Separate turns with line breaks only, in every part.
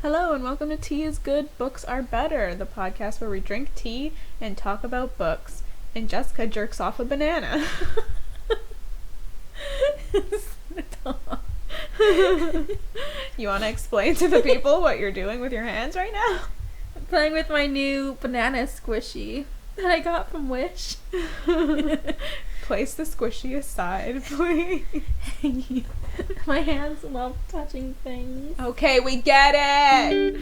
Hello and welcome to Tea is Good, Books Are Better, the podcast where we drink tea and talk about books. And Jessica jerks off a banana. You want to explain to the people what you're doing with your hands right now?
I'm playing with my new banana squishy that I got from Wish.
Place the squishy aside, please.
My hands love touching things.
Okay, we get it!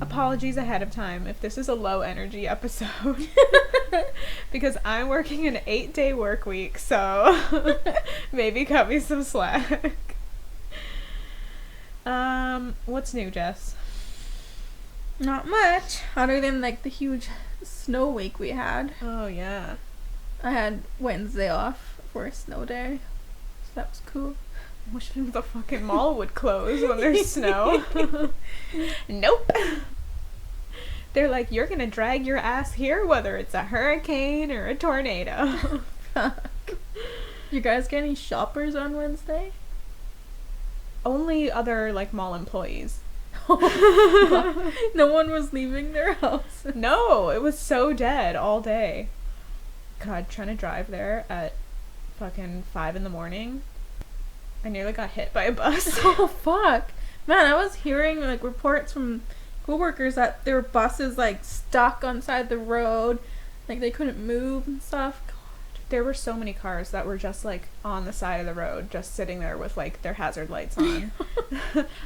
Apologies ahead of time if this is a low energy episode. Because I'm working an 8-day work week, so maybe cut me some slack. What's new, Jess?
Not much, other than like the huge snow week we had.
Oh yeah.
I had Wednesday off for a snow day, so that was cool.
I wish the fucking mall would close when there's snow. Nope. They're like, you're gonna drag your ass here whether it's a hurricane or a tornado.
Fuck. You guys get any shoppers on Wednesday?
Only other, like, mall employees.
No one was leaving their house.
No, it was so dead all day. God, trying to drive there at fucking 5 a.m. I nearly got hit by a bus.
Oh, fuck. Man, I was hearing, like, reports from coworkers that there were buses, like, stuck on the side of the road. Like, they couldn't move and stuff. God.
There were so many cars that were just, like, on the side of the road, just sitting there with, like, their hazard lights on.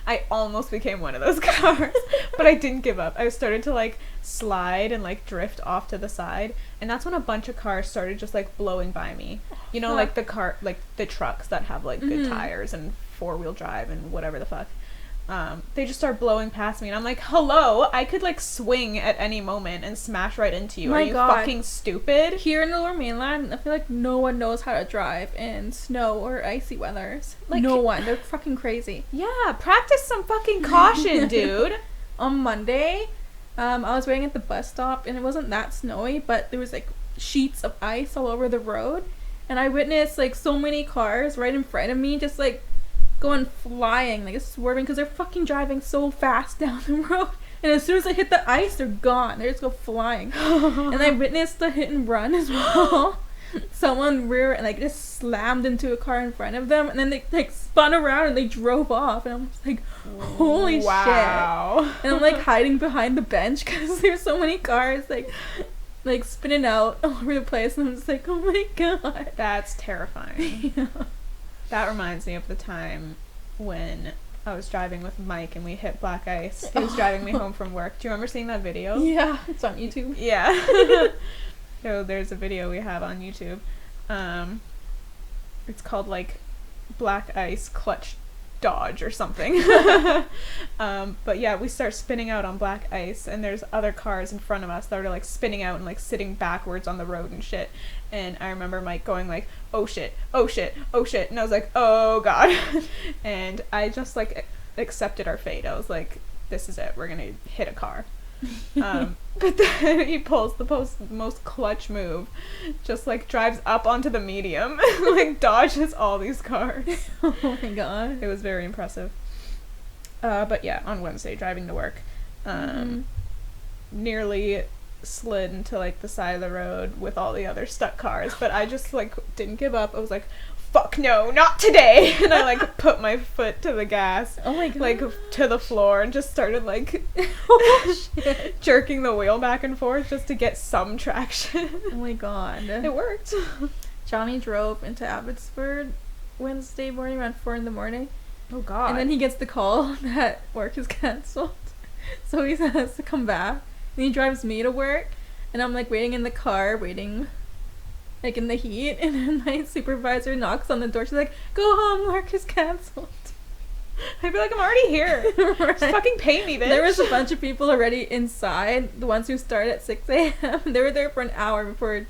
I almost became one of those cars, but I didn't give up. I started to, like, slide and, like, drift off to the side, and that's when a bunch of cars started just, like, blowing by me. You know, like, the trucks that have, like, good tires and four-wheel drive and whatever the fuck. They just start blowing past me, and I'm like, hello, I could, like, swing at any moment and smash right into you.
My
Are you
God.
fucking stupid?
Here in the Lower Mainland, I feel like no one knows how to drive in snow or icy weathers. Like, no one. They're fucking crazy.
Yeah, practice some fucking caution, dude.
On Monday, I was waiting at the bus stop, and it wasn't that snowy, but there was, like, sheets of ice all over the road, and I witnessed, like, so many cars right in front of me just, like, going flying, like, swerving, because they're fucking driving so fast down the road, and as soon as I hit the ice, they're gone. They just go flying. And I witnessed the hit and run as well. Someone just slammed into a car in front of them, and then they, like, spun around and they drove off, and I'm just like, holy shit. And I'm, like, hiding behind the bench because there's so many cars, like spinning out all over the place, and I'm just like, oh my God.
That's terrifying.
Yeah.
That reminds me of the time when I was driving with Mike and we hit black ice. He was driving me home from work. Do you remember seeing that video?
Yeah, it's on YouTube.
Yeah. So there's a video we have on YouTube. It's called, like, Black Ice Clutch Dodge or something. But yeah, we start spinning out on black ice, and there's other cars in front of us that are, like, spinning out and, like, sitting backwards on the road and shit. And I remember Mike going, like, oh shit, oh shit, oh shit, and I was like, oh God. And I just, like, accepted our fate. I was like, this is it, we're gonna hit a car. But then he pulls the most clutch move, just, like, drives up onto the medium, like, dodges all these cars.
Oh my God.
It was very impressive. But yeah, on Wednesday, driving to work, nearly slid into, like, the side of the road with all the other stuck cars, but I just, like, didn't give up. I was like, fuck no, not today. And I, like, put my foot to the gas.
Oh my God.
Like, to the floor, and just started, like,
shit.
jerking the wheel back and forth just to get some traction.
Oh my God.
It worked.
Johnny drove into Abbotsford Wednesday morning around 4 a.m.
Oh God.
And then he gets the call that work is cancelled. So he has to come back. And he drives me to work. And I'm, like, waiting in the car, like, in the heat. And then my supervisor knocks on the door. She's like, go home, work is cancelled.
I'd be like, I'm already here.
Right.
Just fucking pay me, bitch.
There was a bunch of people already inside. The ones who started at 6 a.m. They were there for an hour before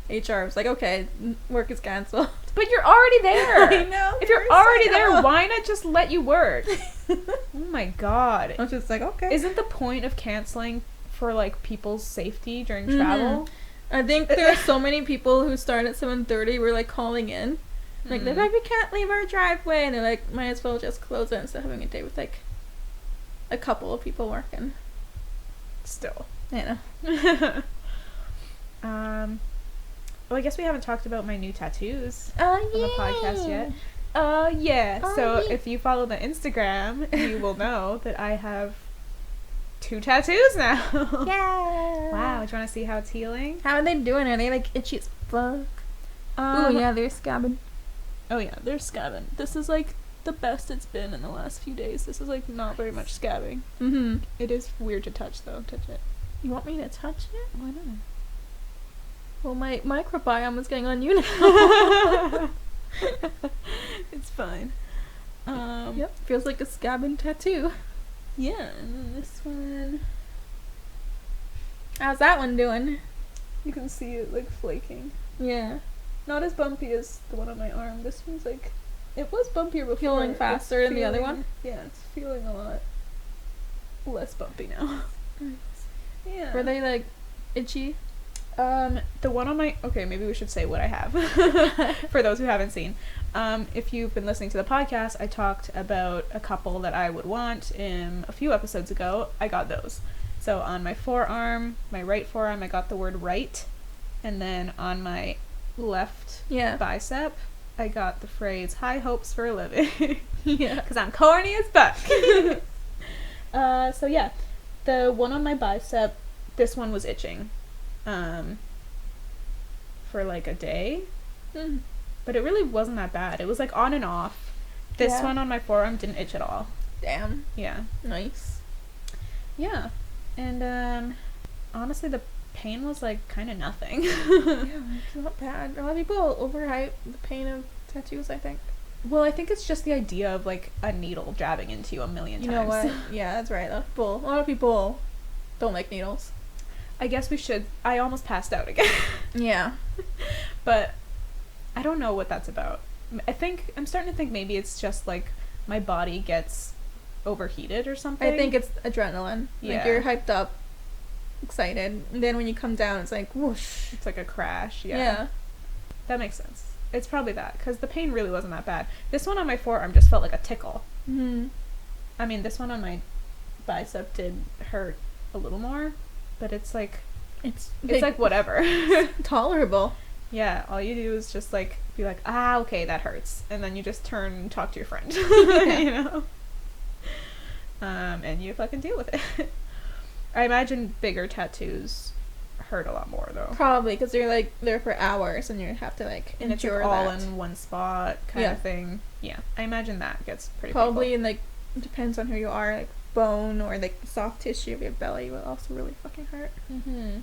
HR was like, okay, work is cancelled.
But you're already there.
I know.
If you're already there, why not just let you work? Oh my god.
I was just like, okay.
Isn't the point of canceling for, like, people's safety during travel?
I think there are so many people who start at 7:30 were, like, calling in. Like, they're like, we can't leave our driveway. And they're like, might as well just close it instead of having a day with, like, a couple of people working.
Still.
I know.
Well, I guess we haven't talked about my new tattoos
Oh,
on the podcast yet. Yeah. So if you follow the Instagram, you will know that I have 2 tattoos now.
Yeah.
Wow. Do you want to see how it's healing?
How are they doing? Are they, like, itchy as fuck? Oh, yeah, they're scabbing.
Oh, yeah, they're scabbing. This is, like, the best it's been in the last few days. This is, like, not very much scabbing.
Mm-hmm.
It is weird to touch, though. Touch it.
You want me to touch it?
Why not?
Well, my microbiome is getting on you now.
It's fine.
Yep, feels like a scabbing tattoo.
Yeah, and then this one,
How's that one doing?
you can see it, like, flaking.
Yeah.
Not as bumpy as the one on my arm. This one's, like, it was bumpier before.
Feeling
It's
faster than the other one?
Yeah, it's feeling a lot less bumpy now. Yeah.
Were they, like, itchy?
The one on my... Okay, maybe we should say what I have. For those who haven't seen. If you've been listening to the podcast, I talked about a couple that I would want a few episodes ago. I got those. So on my forearm, my right forearm, I got the word right. And then on my left bicep, I got the phrase, high hopes for a living.
Yeah.
Because I'm corny as fuck. So yeah, the one on my bicep, this one was itching. For like a day. But it really wasn't that bad. It was like on and off. This one on my forearm didn't itch at all.
Damn.
Yeah.
Nice.
Yeah. And honestly, the pain was like kind of nothing.
Yeah, it's not bad. A lot of people overhype the pain of tattoos, I think.
Well, I think it's just the idea of like a needle jabbing into you a million times.
You know what? Yeah, that's right. A lot of people don't like needles.
I guess we should. I almost passed out again.
Yeah.
But I don't know what that's about. I'm starting to think maybe it's just like my body gets overheated or something.
I think it's adrenaline.
Yeah.
Like, you're hyped up, excited, and then when you come down, it's like whoosh.
It's like a crash.
Yeah.
That makes sense. It's probably that, because the pain really wasn't that bad. This one on my forearm just felt like a tickle.
Mm-hmm.
I mean, this one on my bicep did hurt a little more, but it's like whatever.
Tolerable.
Yeah, all you do is just like be like, okay, that hurts, and then you just turn and talk to your friend. You know. And you fucking deal with it. I imagine bigger tattoos hurt a lot more though.
Probably, because you're like there for hours and you have to like
And it's
endure
like all
that.
in one spot kind of thing. Yeah, I imagine that gets pretty
Probably,
painful.
and like it depends on who you are. Like bone or like the soft tissue of your belly will also really fucking hurt.
Mm-hmm.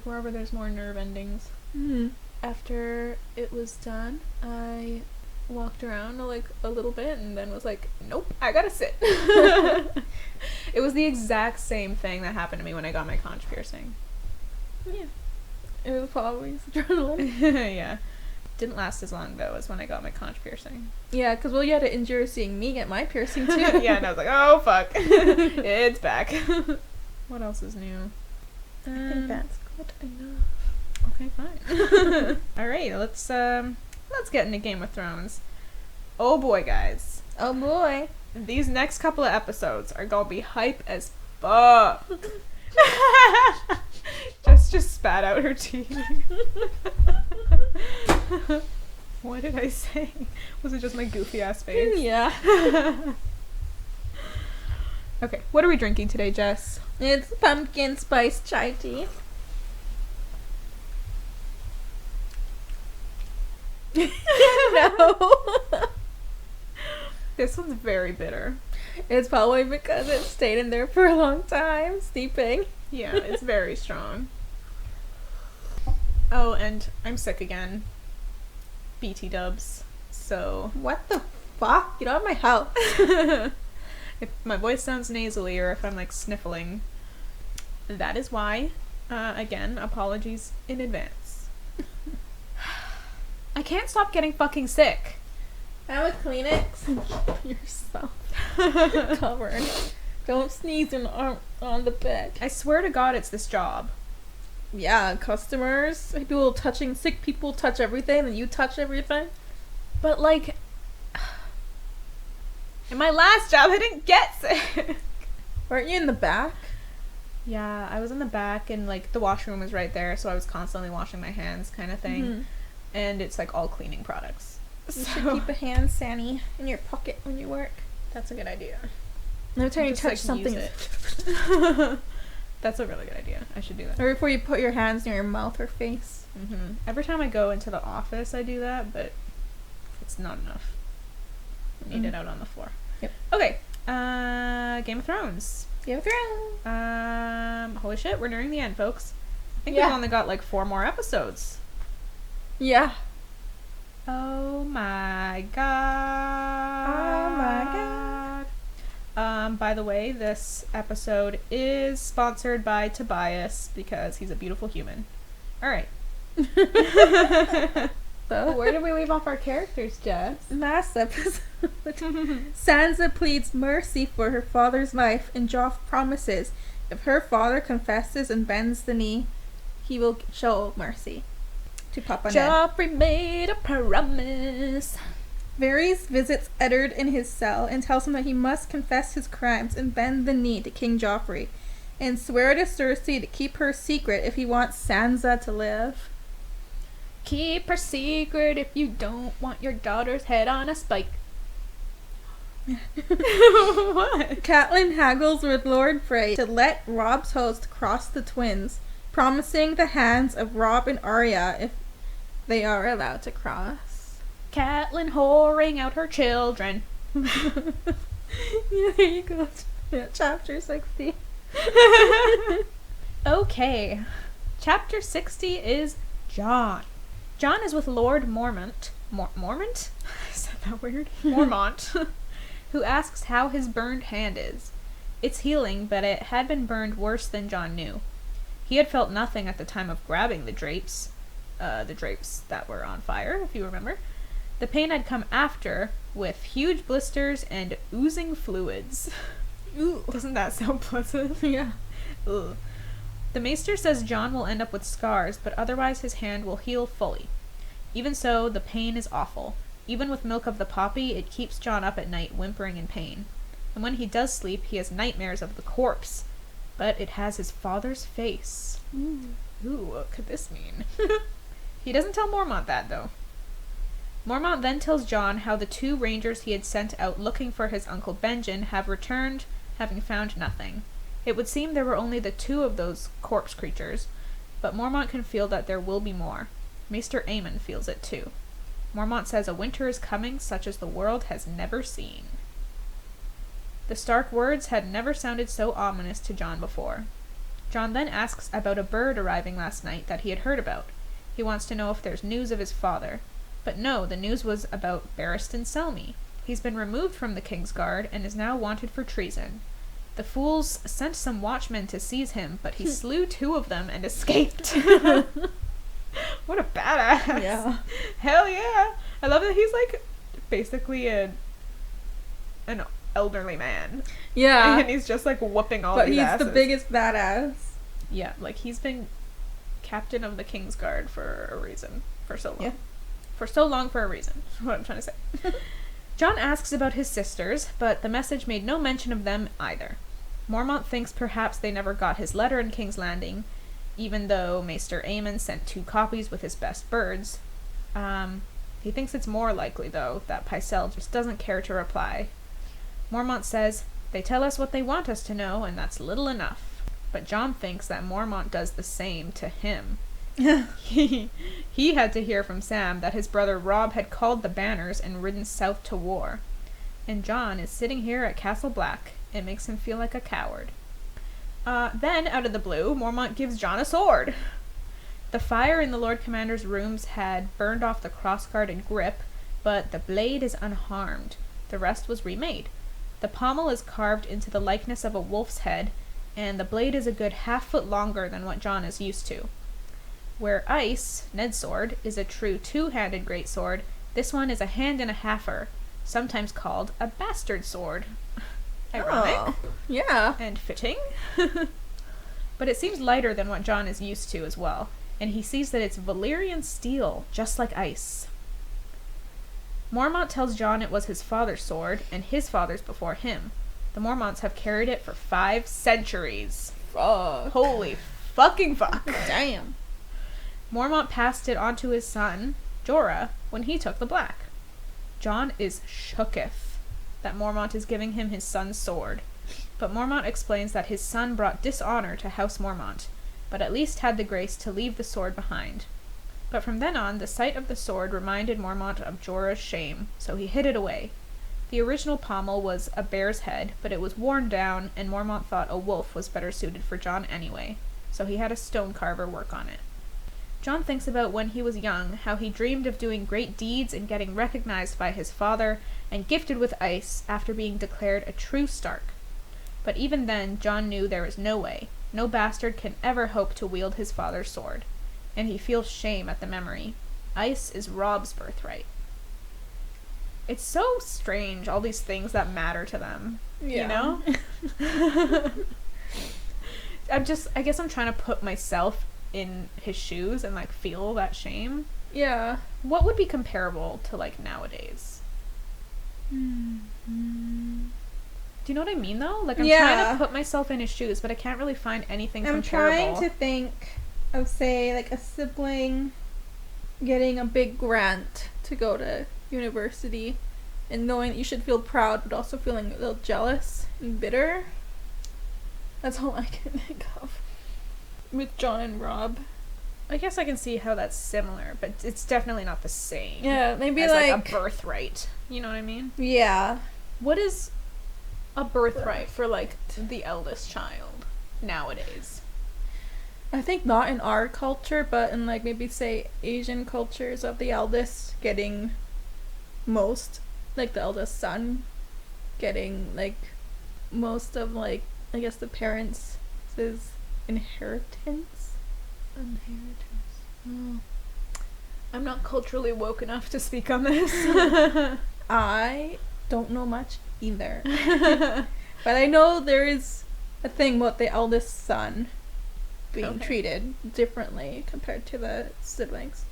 Wherever there's more nerve endings.
Mm-hmm.
After it was done, I walked around like a little bit and then was like, nope, I gotta sit. It was the exact same thing that happened to me when I got my conch piercing.
Yeah. It was probably adrenaline.
Yeah. Didn't last as long though as when I got my conch piercing.
Yeah, because you had to endure seeing me get my piercing too.
Yeah, and I was like, oh fuck. It's back. What else is new?
I think that's good enough.
Okay, fine. Alright, let's get into Game of Thrones. Oh boy, guys.
Oh boy.
These next couple of episodes are gonna be hype as fuck. Just spat out her tea. What did I say? Was it just my goofy ass face?
Yeah.
Okay, what are we drinking today, Jess?
It's pumpkin spice chai tea. No.
This one's very bitter.
It's probably because it stayed in there for a long time, steeping.
Yeah, it's very strong. Oh, and I'm sick again. BT dubs. So
What the fuck? Get out of my house.
if my voice sounds nasally or if I'm like sniffling, that is why. Again, apologies in advance. I can't stop getting fucking sick.
Have a Kleenex and keep yourself covered. Don't sneeze on the bed.
I swear to God, it's this job.
Yeah, customers, people touching, sick people touch everything, and you touch everything.
But, like, in my last job, I didn't get sick.
Weren't you in the back?
Yeah, I was in the back, and, like, the washroom was right there, so I was constantly washing my hands kind of thing.
Mm-hmm.
And it's, like, all cleaning products.
You should keep a hand sani in your pocket when you work.
That's a good idea.
Every time you
Just,
touch
like,
something.
use it. That's a really good idea. I should do that.
Or before you put your hands near your mouth or face.
Mm-hmm. Every time I go into the office, I do that, but it's not enough. I need it out on the floor.
Yep.
Okay. Game of Thrones.
Game of Thrones.
Holy shit, we're nearing the end, folks. I think
Yeah.
we've only got like 4 more episodes.
Yeah.
Oh my god.
Oh my god.
By the way, this episode is sponsored by Tobias because he's a beautiful human. Alright.
So,
Where did we leave off our characters, Jess?
last episode, Sansa pleads mercy for her father's life, and Joff promises if her father confesses and bends the knee, he will show mercy to Papa Ned.
Joffrey made a promise.
Varys visits Eddard in his cell and tells him that he must confess his crimes and bend the knee to King Joffrey, and swear to Cersei to keep her secret if he wants Sansa to live.
Keep her secret if you don't want your daughter's head on a spike. What?
Catelyn haggles with Lord Frey to let Robb's host cross the twins, promising the hands of Robb and Arya if they are allowed to cross.
Catelyn whoring out her children.
Yeah, there you go. Yeah, chapter 60.
Okay. Chapter 60 is Jon. Jon is with Lord Mormont. Mormont? I said that weird. Mormont. Who asks how his burned hand is. It's healing, but it had been burned worse than Jon knew. He had felt nothing at the time of grabbing the drapes. The drapes that were on fire, if you remember. The pain had come after, with huge blisters and oozing fluids.
Ooh.
Doesn't that sound pleasant?
Yeah.
Ugh. The maester says Jon will end up with scars, but otherwise his hand will heal fully. Even so, the pain is awful. Even with milk of the poppy, it keeps Jon up at night, whimpering in pain. And when he does sleep, he has nightmares of the corpse. But it has his father's face. Ooh, what could this mean? He doesn't tell Mormont that, though. Mormont then tells Jon how the 2 rangers he had sent out looking for his uncle Benjen have returned, having found nothing. It would seem there were only the 2 of those corpse creatures, but Mormont can feel that there will be more. Maester Aemon feels it too. Mormont says a winter is coming such as the world has never seen. The Stark words had never sounded so ominous to Jon before. Jon then asks about a bird arriving last night that he had heard about. He wants to know if there's news of his father. But no, the news was about Barristan Selmy. He's been removed from the King's Guard and is now wanted for treason. The fools sent some watchmen to seize him, but he slew 2 of them and escaped. What a badass.
Yeah.
Hell yeah. I love that he's like basically an elderly man.
Yeah.
And he's just like whooping all
But
these
he's
asses.
the biggest badass.
Yeah, like he's been captain of the King's Guard for a reason. For so long.
Yeah.
For so long for a reason. Is what I'm trying to say. Jon asks about his sisters, but the message made no mention of them either. Mormont thinks perhaps they never got his letter in King's Landing, even though Maester Aemon sent 2 copies with his best birds. He thinks it's more likely, though, that Pycelle just doesn't care to reply. Mormont says, they tell us what they want us to know, and that's little enough. But Jon thinks that Mormont does the same to him. He had to hear from Sam that his brother Robb had called the banners and ridden south to war. And Jon is sitting here at Castle Black. It makes him feel like a coward. Then, out of the blue, Mormont gives Jon a sword. The fire in the Lord Commander's rooms had burned off the crossguard and grip, but the blade is unharmed. The rest was remade. The pommel is carved into the likeness of a wolf's head, and the blade is a good 1/2 foot longer than what Jon is used to. Where ice, Ned's sword, is a true two-handed greatsword, this one is a hand and a halfer, sometimes called a bastard sword. Ironic.
Oh, yeah.
And fitting. But it seems lighter than what Jon is used to as well, and he sees that it's Valyrian steel, just like ice. Mormont tells Jon it was his father's sword, and his father's before him. The Mormonts have carried it for 5 centuries.
Fuck.
Holy fucking fuck.
Damn.
Mormont passed it on to his son, Jorah, when he took the black. Jon is shooketh that Mormont is giving him his son's sword, but Mormont explains that his son brought dishonor to House Mormont, but at least had the grace to leave the sword behind. But from then on, the sight of the sword reminded Mormont of Jorah's shame, so he hid it away. The original pommel was a bear's head, but it was worn down, and Mormont thought a wolf was better suited for Jon anyway, so he had a stone carver work on it. Jon thinks about when he was young, how he dreamed of doing great deeds and getting recognized by his father, and gifted with ice after being declared a true Stark. But even then, Jon knew there was no way. No bastard can ever hope to wield his father's sword. And he feels shame at the memory. Ice is Robb's birthright. It's so strange, all these things that matter to them.
Yeah.
You know? I guess I'm trying to put myself in his shoes and, like, feel that shame.
Yeah.
What would be comparable to, like, nowadays? Do you know what I mean, though? Like, I'm trying to put myself in his shoes, but I can't really find anything comparable.
I'm trying to think of, say, like, a sibling getting a big grant to go to university and knowing that you should feel proud, but also feeling a little jealous and bitter. That's all I can think of with Jon and Robb.
I guess I can see how that's similar, but it's definitely not the same.
Yeah, maybe
as,
like
a birthright. You know what I mean?
Yeah.
What is a birthright for, like, the eldest child nowadays?
I think not in our culture, but in, like, maybe, say, Asian cultures of the eldest getting most, like, the eldest son getting, like, most of, like, I guess the parents' inheritance.
Oh. I'm not culturally woke enough to speak on this.
I don't know much either. But I know there is a thing about the eldest son being treated differently compared to the siblings.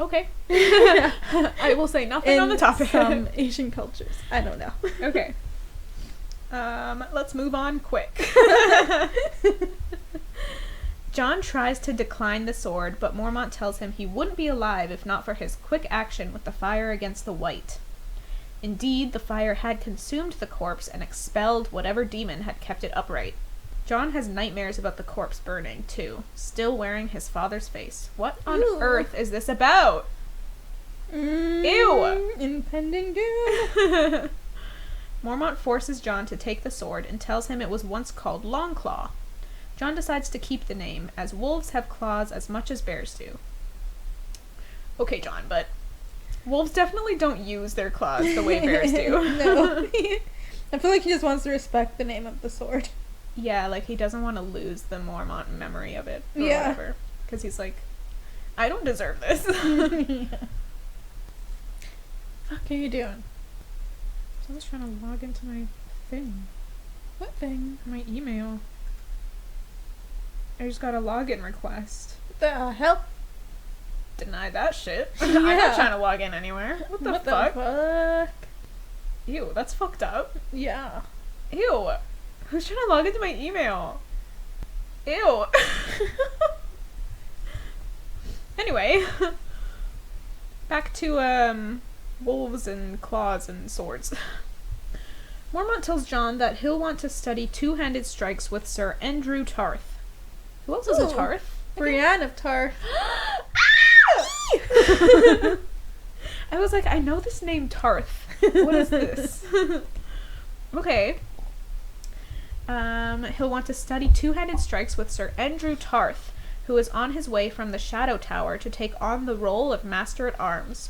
Okay. I will say nothing on the topic.
Some Asian cultures. I don't know.
Okay. Let's move on quick. Jon tries to decline the sword, but Mormont tells him he wouldn't be alive if not for his quick action with the fire against the White. Indeed, the fire had consumed the corpse and expelled whatever demon had kept it upright. Jon has nightmares about the corpse burning, too, still wearing his father's face. What on earth is this about? Ew!
Impending doom!
Mormont forces Jon to take the sword and tells him it was once called Longclaw. Jon decides to keep the name, as wolves have claws as much as bears do. Okay, Jon, but wolves definitely don't use their claws the way bears do.
No. I feel like he just wants to respect the name of the sword.
Yeah, like, he doesn't want to lose the Mormont memory of it, or whatever. Because he's like, I don't deserve this.
What are you doing?
Someone's trying to log into my thing.
What thing?
My email. I just got a login request.
What the hell?
Deny that shit. I'm not trying to log in anywhere. What the fuck? Ew, that's fucked up.
Yeah.
Ew. Who's trying to log into my email? Ew. Anyway. Back to, wolves and claws and swords. Mormont tells Jon that he'll want to study two-handed strikes with Sir Andrew Tarth. Who else is a Tarth?
Brienne of Tarth.
I was like, I know this name Tarth. What is this? Okay. He'll want to study two-handed strikes with Sir Andrew Tarth, who is on his way from the Shadow Tower to take on the role of Master-at-Arms.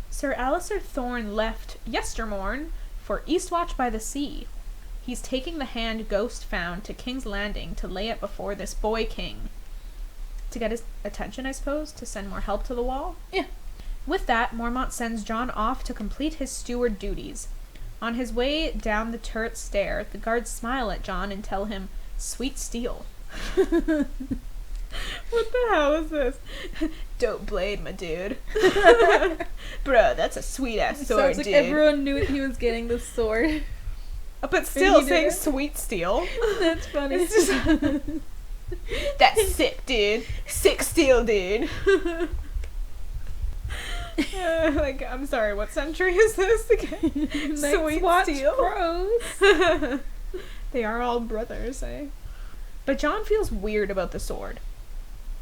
Sir Alistair Thorne left yestermorn for Eastwatch by the Sea. He's taking the hand Ghost found to King's Landing to lay it before this boy king. to get his attention, I suppose, to send more help to the wall.
Yeah.
With that, Mormont sends Jon off to complete his steward duties. On his way down the turret stair, the guards smile at Jon and tell him, "Sweet steel." What the hell is this? Dope blade, my dude. Bro, that's a sweet ass sword,
Sounds like
dude.
everyone knew he was getting the sword.
But still
he
saying
did it.
sweet steel.
That's funny.
It's just that's sick, dude. Sick steel, dude. Like, I'm sorry, what century is this again? Sweet steel.
Bros.
They are all brothers, eh? But Jon feels weird about the sword.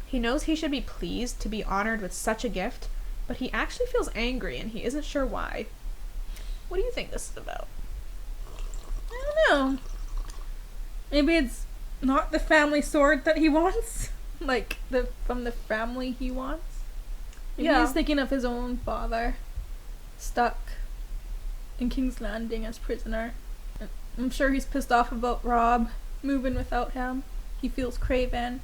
He knows he should be pleased to be honored with such a gift, but he actually feels angry and he isn't sure why. What do you think this is about?
I don't know. Maybe it's not the family sword that he wants. Like, from the family he wants. Maybe
Yeah.
he's thinking of his own father. Stuck in King's Landing as prisoner. I'm sure he's pissed off about Robb moving without him. He feels craven.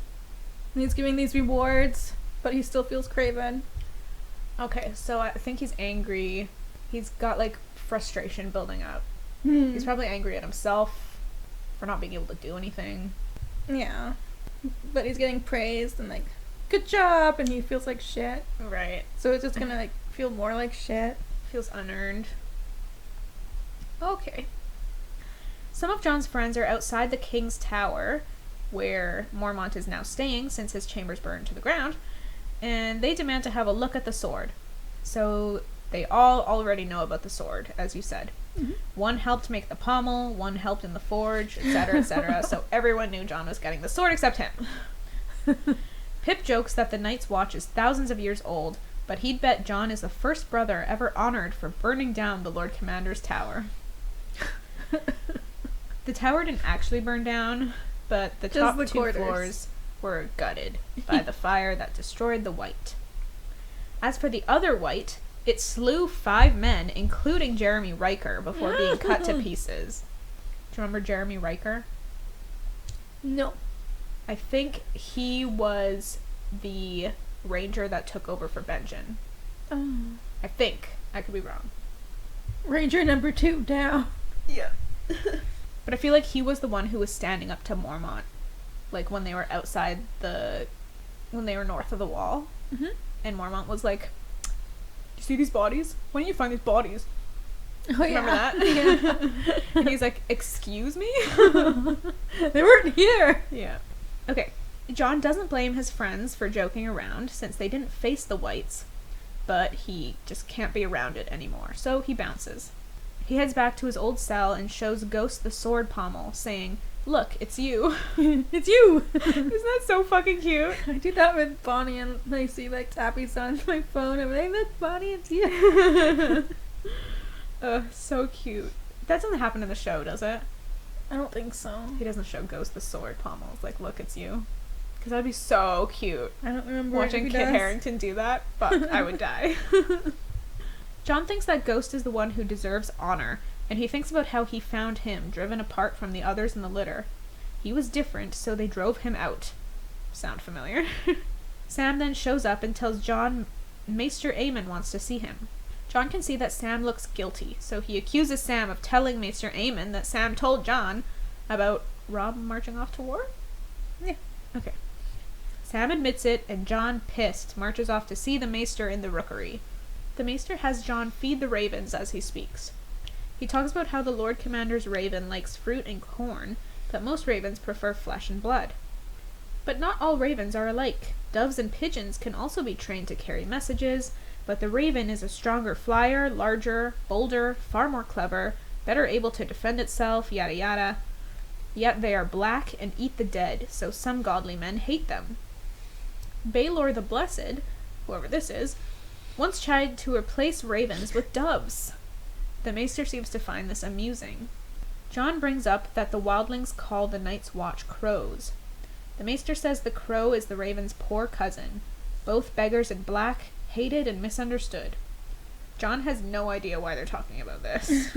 And he's giving these rewards, but he still feels craven.
Okay, so I think he's angry. He's got, like, frustration building up. He's probably angry at himself for not being able to do anything.
Yeah. But he's getting praised and, like, good job, and he feels like shit.
Right.
So it's just gonna, like, feel more like shit.
Feels unearned. Okay. Some of Jon's friends are outside the King's Tower, where Mormont is now staying since his chambers burned to the ground, and they demand to have a look at the sword. So they all already know about the sword, as you said.
Mm-hmm.
One helped make the pommel, one helped in the forge, etc., etc. So everyone knew Jon was getting the sword except him. Pip jokes that the Night's Watch is thousands of years old, but he'd bet Jon is the first brother ever honored for burning down the Lord Commander's tower. The tower didn't actually burn down, but the top
the
two
quarters.
floors were gutted by the fire that destroyed the White. As for the other White, it slew 5 men, including Jeremy Riker, before being cut to pieces. Do you remember Jeremy Riker?
No.
I think he was the ranger that took over for Benjen.
Oh.
I think. I could be wrong.
Ranger number 2 down.
Yeah. But I feel like he was the one who was standing up to Mormont. Like, when they were outside when they were north of the wall.
Mm-hmm.
And Mormont was like, "You see these bodies? When do you find these bodies?"
Oh, yeah.
Remember that?
Yeah.
And he's like, "Excuse me?"
They weren't here.
Yeah. Okay. Jon doesn't blame his friends for joking around, since they didn't face the Whites, but he just can't be around it anymore, so he bounces. He heads back to his old cell and shows Ghost the sword pommel, saying, "Look, it's you."
It's you.
Isn't that so fucking cute?
I do that with Bonnie, and I see, like, Tappy's on my phone, and I'm like, "Look, Bonnie, it's you."
So cute. That doesn't happen in the show, does it?
I don't think so.
He doesn't show Ghost the sword pommel. It's like, "Look, it's you." Because that'd be so cute.
I don't remember
Watching
if
Kit
he does.
Harington do that, fuck, I would die. Jon thinks that Ghost is the one who deserves honor, and he thinks about how he found him, driven apart from the others in the litter. He was different, so they drove him out. Sound familiar? Sam then shows up and tells Jon Maester Aemon wants to see him. Jon can see that Sam looks guilty, so he accuses Sam of telling Maester Aemon that Sam told Jon about Robb marching off to war?
Yeah.
Okay. Sam admits it, and Jon, pissed, marches off to see the Maester in the rookery. The Maester has Jon feed the ravens as he speaks. He talks about how the Lord Commander's raven likes fruit and corn, but most ravens prefer flesh and blood. But not all ravens are alike. Doves and pigeons can also be trained to carry messages, but the raven is a stronger flyer, larger, bolder, far more clever, better able to defend itself, yada yada. Yet they are black and eat the dead, so some godly men hate them. Baelor the Blessed, whoever this is, once tried to replace ravens with doves. The Maester seems to find this amusing. Jon brings up that the wildlings call the Night's Watch crows. The Maester says the crow is the raven's poor cousin, both beggars in black, hated and misunderstood. Jon has no idea why they're talking about this.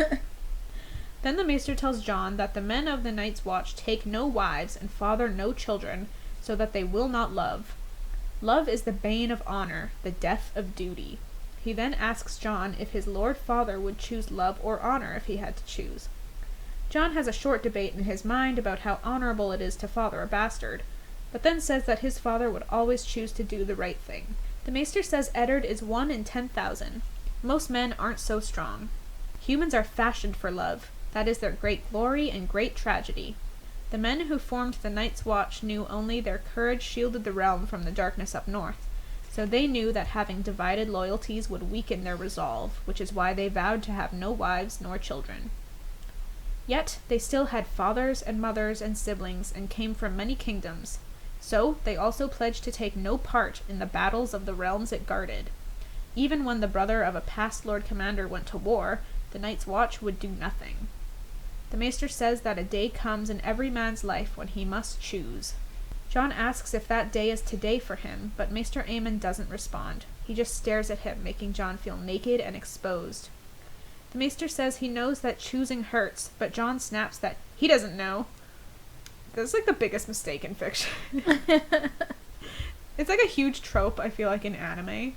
Then the Maester tells Jon that the men of the Night's Watch take no wives and father no children, so that they will not love. Love is the bane of honor, the death of duty. He then asks Jon if his Lord Father would choose love or honor if he had to choose. Jon has a short debate in his mind about how honorable it is to father a bastard, but then says that his father would always choose to do the right thing. The Maester says Eddard is 1 in 10,000. Most men aren't so strong. Humans are fashioned for love. That is their great glory and great tragedy. The men who formed the Night's Watch knew only their courage shielded the realm from the darkness up north, so they knew that having divided loyalties would weaken their resolve, which is why they vowed to have no wives nor children. Yet they still had fathers and mothers and siblings and came from many kingdoms, so they also pledged to take no part in the battles of the realms it guarded. Even when the brother of a past Lord Commander went to war, the Night's Watch would do nothing. The Maester says that a day comes in every man's life when he must choose. Jon asks if that day is today for him, but Maester Aemon doesn't respond. He just stares at him, making Jon feel naked and exposed. The Maester says he knows that choosing hurts, but Jon snaps that he doesn't know. That's like the biggest mistake in fiction. It's like a huge trope, I feel like, in anime.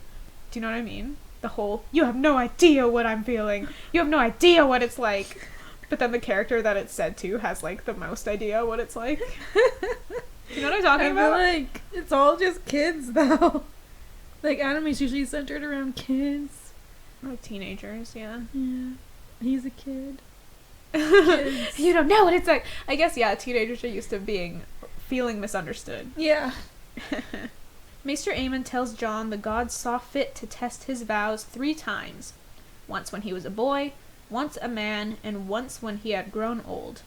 Do you know what I mean? The whole, you have no idea what I'm feeling. You have no idea what it's like. But then the character that it's said to has, like, the most idea what it's like. Do you know what I'm talking about?
I feel like it's all just kids, though. Like, anime's usually centered around kids.
Like teenagers, yeah.
Yeah. He's a kid. Kids.
You don't know what it's like. I guess, yeah, teenagers are used to feeling misunderstood.
Yeah.
Maester Aemon tells Jon the gods saw fit to test his vows 3 times. Once when he was a boy, once a man, and once when he had grown old.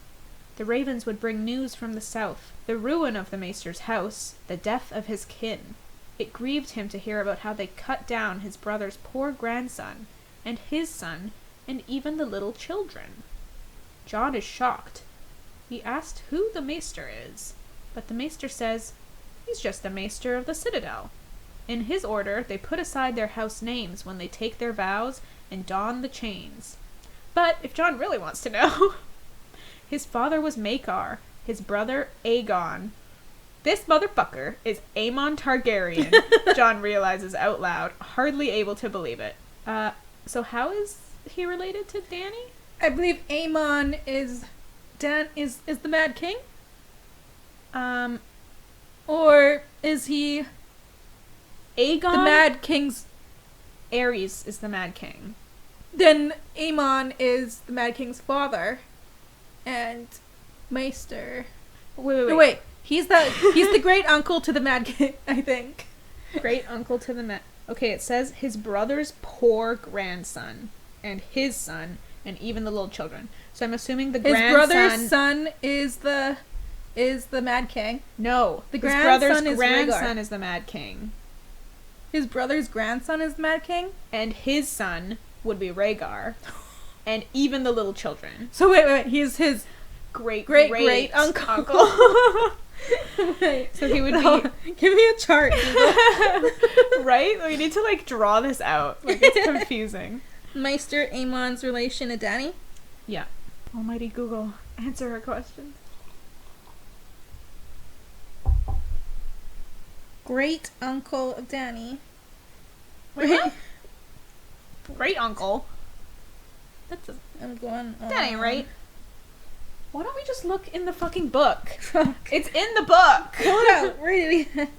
The ravens would bring news from the south, the ruin of the Maester's house, the death of his kin. It grieved him to hear about how they cut down his brother's poor grandson, and his son, and even the little children. Jon is shocked. He asked who the Maester is, but the Maester says, he's just the Maester of the Citadel. In his order, they put aside their house names when they take their vows and don the chains. But if Jon really wants to know, his father was Maekar, his brother Aegon. This motherfucker is Aemon Targaryen, Jon realizes out loud, hardly able to believe it. So how is he related to Dany?
I believe Aemon is the Mad King? Or is he
Aegon?
The Mad King's...
Aerys is the Mad King.
Then Aemon is the Mad King's father. And Maester... Wait. He's the great uncle to the Mad King, I think.
Great uncle to the Mad... Okay, it says his brother's poor grandson, and his son, and even the little children. So I'm assuming the grandson...
His brother's son is the Mad King.
No,
the
his brother's
grandson
grandson is the Mad King.
His brother's grandson is the Mad King?
And his son would be Rhaegar. And even the little children.
So wait, he's his
great
uncle.
Right. So he would be...
Give me a chart, Google.
Right? We need to, like, draw this out. Like, it's confusing.
Maester Aemon's relation to Dany?
Yeah. Almighty Google, answer her questions.
Great uncle of Dany.
Wait, what? Great uncle? That's a...
I'm going on.
That ain't right. Why don't we just look in the fucking book? It's in the book!
Hold out, read it.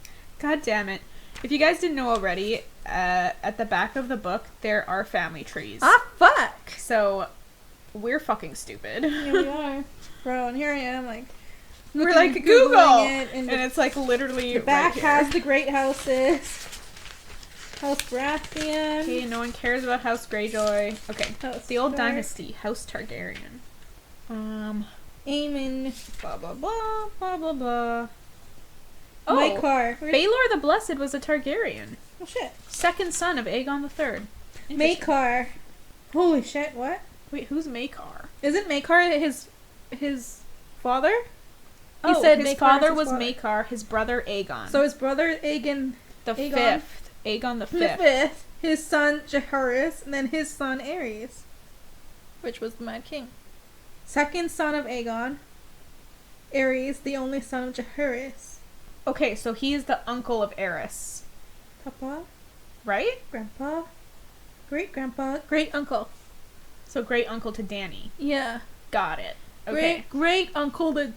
God damn it. If you guys didn't know already, at the back of the book, there are family trees.
Ah, fuck!
So, we're fucking stupid.
Here we are. Bro, and here I am, like...
We're like, Google!
And
it's like literally
the back
right
has the great houses. House Baratheon.
Okay, no one cares about House Greyjoy. Okay,
House
the old
Stark.
dynasty, House Targaryen.
Aemon.
Blah, blah, blah, blah, blah, blah. Oh,
Maekar.
Baelor the Blessed was a Targaryen.
Oh, shit.
Second son of Aegon III.
Maekar. Holy shit, what?
Wait, who's Maekar?
Isn't Maekar his father?
He
said
his
Maekar
father
is his
was
father.
Maekar, his brother Aegon.
So his brother Aegon
the
Aegon.
fifth. Aegon the
the
fifth.
fifth, his son Jaehaerys, and then his son Aerys, which was the Mad King. Second son of Aegon, Aerys, the only son of Jaehaerys.
Okay, so he is the uncle of Eris,
Papa,
right?
grandpa, great grandpa, great uncle.
So great uncle to Dany.
Yeah.
Got it. Okay.
Great uncle to.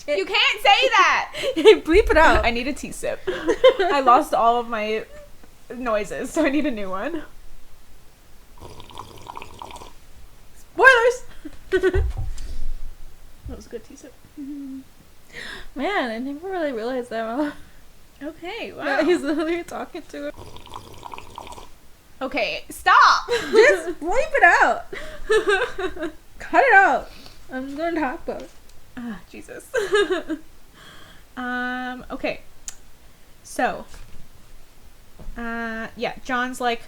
You can't say that!
Bleep it out.
I need a tea sip. I lost all of my noises, so I need a new one.
Spoilers!
That was a good tea sip.
Man, I never really realized that.
Okay, wow.
Yeah, he's literally talking to her.
Okay, stop!
Just bleep it out. Cut it out. I'm going to talk about it.
Ah, Jesus. Okay. So, yeah, Jon's like,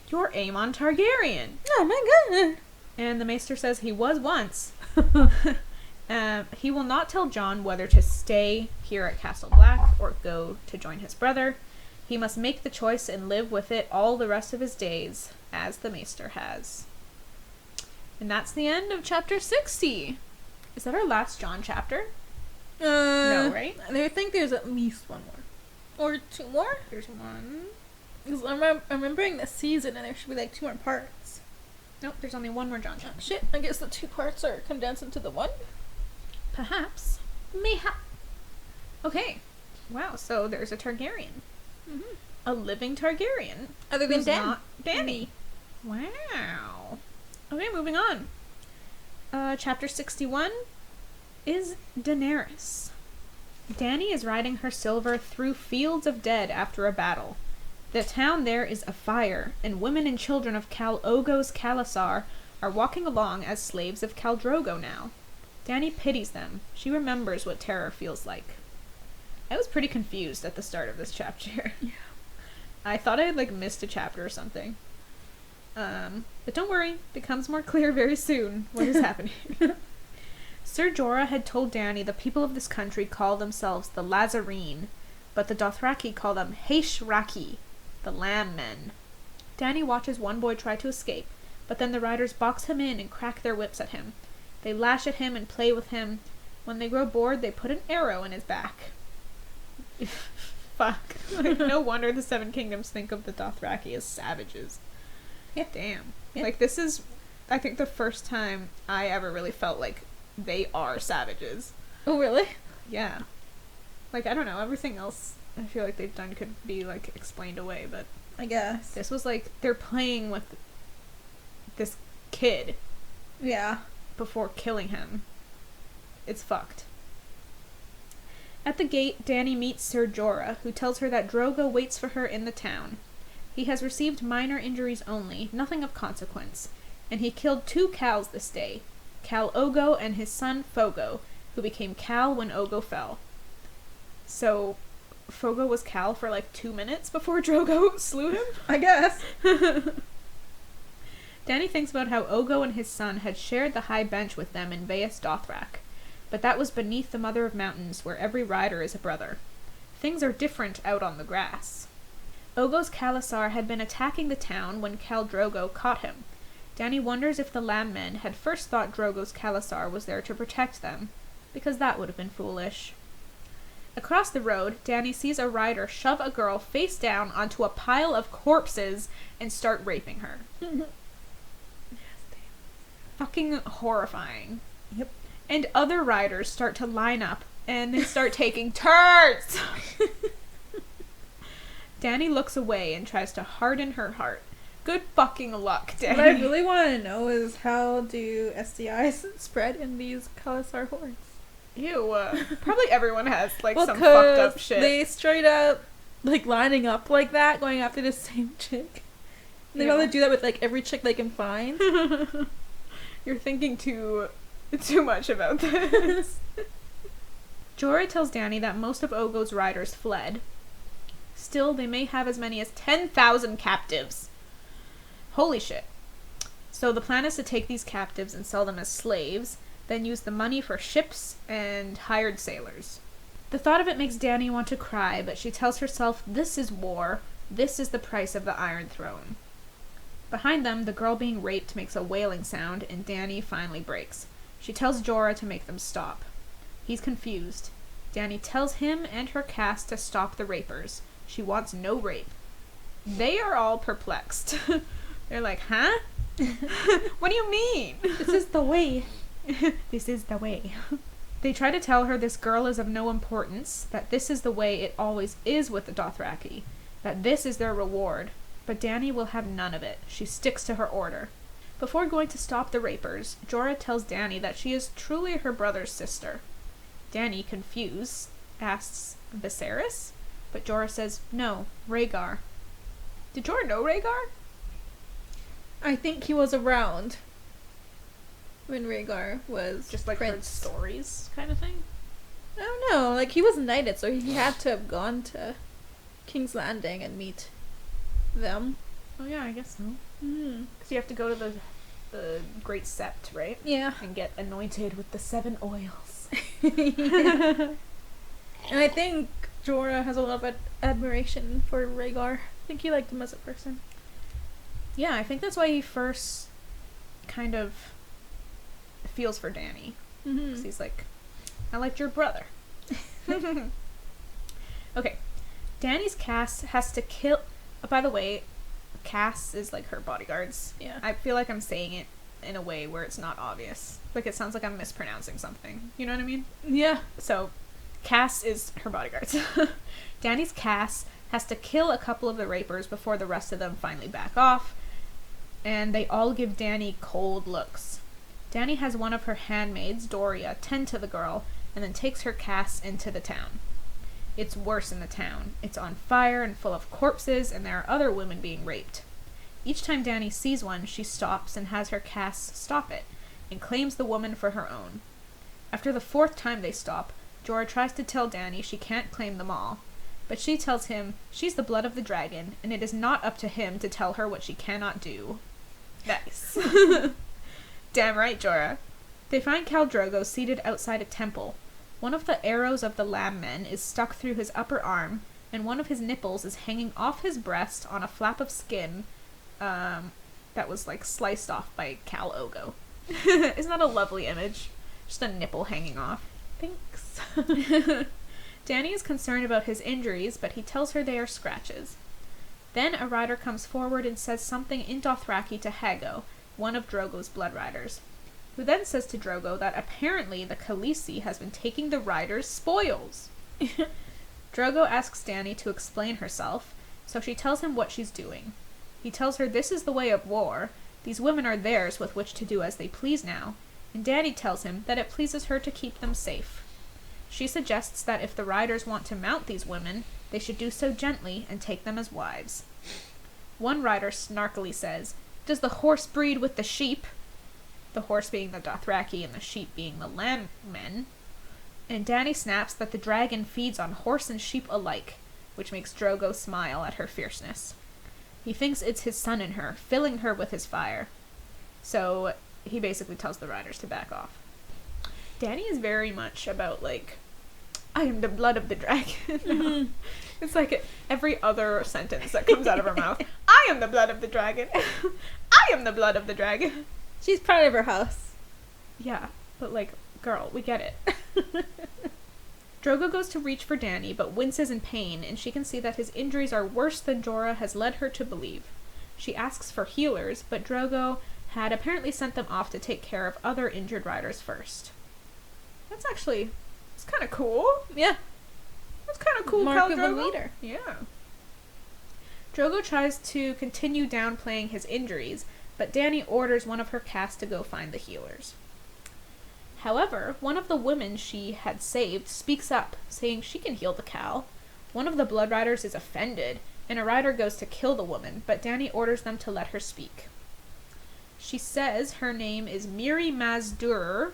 you're Aemon Targaryen.
Oh my god.
And the Maester says he was once. He will not tell Jon whether to stay here at Castle Black or go to join his brother. He must make the choice and live with it all the rest of his days, as the Maester has. And that's the end of chapter 60. Is that our last Jon chapter? No, right?
I think there's at least one more. Or two more?
There's one.
Because I'm remembering the season and there should be like 2 more parts.
Nope, there's only one more Jon chapter.
Shit, I guess the 2 parts are condensed into the one?
Perhaps. Mayhap. Okay. Wow, so there's a Targaryen.
Mm-hmm.
A living Targaryen.
Other than
Who's
Dan.
not Dany. Wow. Okay, moving on. Chapter 61 is Daenerys. Dany is riding her silver through fields of dead after a battle. The town there is afire, and women and children of Khal Ogo's Khalasar are walking along as slaves of Khal Drogo now. Dany pities them. She remembers what terror feels like. I was pretty confused at the start of this chapter.
Yeah.
I thought I had missed a chapter or something. But don't worry, it becomes more clear very soon what is happening. Ser Jorah had told Dany the people of this country call themselves the Lazarene, but the Dothraki call them Haeshraki, the Lamb Men. Dany watches one boy try to escape, but then the riders box him in and crack their whips at him. They lash at him and play with him. When they grow bored, they put an arrow in his back. Fuck. No wonder the Seven Kingdoms think of the Dothraki as savages.
Yeah.
Damn.
Yeah.
This is, I think, the first time I ever really felt like they are savages.
Oh, really?
Yeah. I don't know, everything else I feel like they've done could be, explained away, but
I guess.
this was they're playing with this kid
Yeah.
before killing him. It's fucked. At the gate, Dany meets Ser Jorah, who tells her that Drogo waits for her in the town. He has received minor injuries only, nothing of consequence, and he killed 2 Khals this day, Khal Ogo and his son Fogo, who became Khal when Ogo fell. So, Fogo was Khal for 2 minutes before Drogo slew him?
I guess.
Dany thinks about how Ogo and his son had shared the high bench with them in Vaes Dothrak, but that was beneath the Mother of Mountains, where every rider is a brother. Things are different out on the grass. Ogo's Khalasar had been attacking the town when Khal Drogo caught him. Dany wonders if the Lamb Men had first thought Drogo's Khalasar was there to protect them, because that would have been foolish. Across the road, Dany sees a rider shove a girl face down onto a pile of corpses and start raping her. Fucking horrifying.
Yep.
And other riders start to line up and they start taking turns. Dany looks away and tries to harden her heart. Good fucking luck, Dany.
What I really want to know is how do STIs spread in these Khalasar hordes?
Ew. Probably everyone has some
Well,
fucked up shit.
They straight up lining up like that, going after the same chick. They
Yeah.
probably do that with every chick they can find.
You're thinking too much about this. Jorah tells Dany that most of Ogo's riders fled. Still, they may have as many as 10,000 captives. Holy shit. So the plan is to take these captives and sell them as slaves, then use the money for ships and hired sailors. The thought of it makes Dany want to cry, but she tells herself this is war. This is the price of the Iron Throne. Behind them, the girl being raped makes a wailing sound, and Dany finally breaks. She tells Jorah to make them stop. He's confused. Dany tells him and her cast to stop the rapers. She wants no rape. They are all perplexed. They're like, huh? What do you mean?
This is the way.
This is the way. They try to tell her this girl is of no importance, that this is the way it always is with the Dothraki, that this is their reward. But Dany will have none of it. She sticks to her order. Before going to stop the rapers, Jorah tells Dany that she is truly her brother's sister. Dany, confused, asks, Viserys? But Jorah says, no, Rhaegar. Did Jorah know Rhaegar?
I think he was around when Rhaegar was
Just like heard stories kind of thing?
I don't know. Like, he was knighted, so he had to have gone to King's Landing and meet them.
Oh yeah, I guess so.
Mm.
Because you have to go to the Great Sept, right?
Yeah.
And get anointed with the 7 oils.
Yeah. And I think Jorah has a lot of admiration for Rhaegar. I think he liked him as a person.
Yeah, I think that's why he first kind of feels for Dany. Because he's like, I liked your brother. Okay. Dany's cast has to kill... by the way, Cass is like her bodyguards.
Yeah.
I feel like I'm saying it in a way where it's not obvious. Like, it sounds like I'm mispronouncing something. You know what I mean?
Yeah.
So, Cass is her bodyguards. Dany's Cass has to kill a couple of the rapers before the rest of them finally back off. And they all give Dany cold looks. Dany has one of her handmaids, Doria, tend to the girl, and then takes her Cass into the town. It's worse in the town. It's on fire and full of corpses, and there are other women being raped. Each time Dany sees one, she stops and has her Cass stop it, and claims the woman for her own. After the 4th time they stop, Jorah tries to tell Dany she can't claim them all, but she tells him she's the blood of the dragon, and it is not up to him to tell her what she cannot do. Nice. Damn right, Jorah. They find Khal Drogo seated outside a temple. One of the arrows of the Lamb Men is stuck through his upper arm, and one of his nipples is hanging off his breast on a flap of skin that was, like, sliced off by Khal Ogo. Isn't that a lovely image? Just a nipple hanging off. Thanks. Dany is concerned about his injuries, but he tells her they are scratches. Then a rider comes forward and says something in Dothraki to Hago, one of Drogo's blood riders, who then says to Drogo that apparently the Khaleesi has been taking the riders' spoils. Drogo asks Dany to explain herself, so she tells him what she's doing. He tells her this is the way of war, these women are theirs with which to do as they please now, and Dany tells him that it pleases her to keep them safe. She suggests that if the riders want to mount these women, they should do so gently and take them as wives. One rider snarkily says, "Does the horse breed with the sheep?" The horse being the Dothraki and the sheep being the Lamb Men. And Dany snaps that the dragon feeds on horse and sheep alike, which makes Drogo smile at her fierceness. He thinks it's his son in her, filling her with his fire. So he basically tells the riders to back off. Dany is very much about, like, I am the blood of the dragon.
Mm-hmm.
It's like every other sentence that comes out of her mouth. I am the blood of the dragon. I am the blood of the dragon.
She's proud of her house.
Yeah, but, like, girl, we get it. Drogo goes to reach for Dany, but winces in pain, and she can see that his injuries are worse than Jorah has led her to believe. She asks for healers, but Drogo had apparently sent them off to take care of other injured riders first. That's actually... it's kind of cool.
Yeah.
That's kind of cool,
Mark of a
Drogo.
leader.
Yeah. Drogo tries to continue downplaying his injuries, but Dany orders one of her cast to go find the healers. However, one of the women she had saved speaks up, saying she can heal the Khal. One of the blood riders is offended, and a rider goes to kill the woman, but Dany orders them to let her speak. She says her name is Mirri Mazda.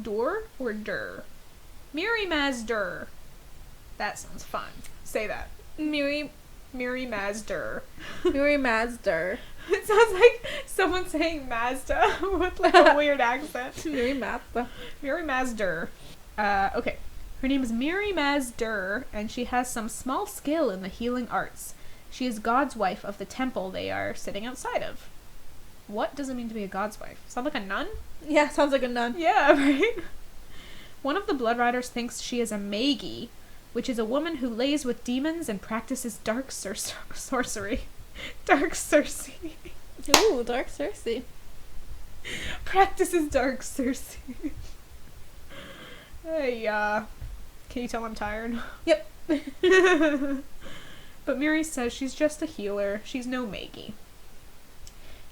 Dur or Dur? Mirri Mazda. That sounds fun. Say that. Mirri Mazda.
Mirri Mazda.
It sounds like someone saying Mazda with, like, a weird accent.
Mirri Mazda.
Mirri Mazda. Okay. Her name is Mirri Mazda, and she has some small skill in the healing arts. She is God's wife of the temple they are sitting outside of. What does it mean to be a God's wife? Sound like a nun?
Yeah, sounds like a nun.
Yeah, right? One of the Blood Riders thinks she is a Magi, which is a woman who lays with demons and practices dark sorcery. Dark Cersei.
Ooh, Dark Cersei.
Practices dark Cersei. Hey, can you tell I'm tired?
Yep.
But Mirri says she's just a healer. She's no Magi.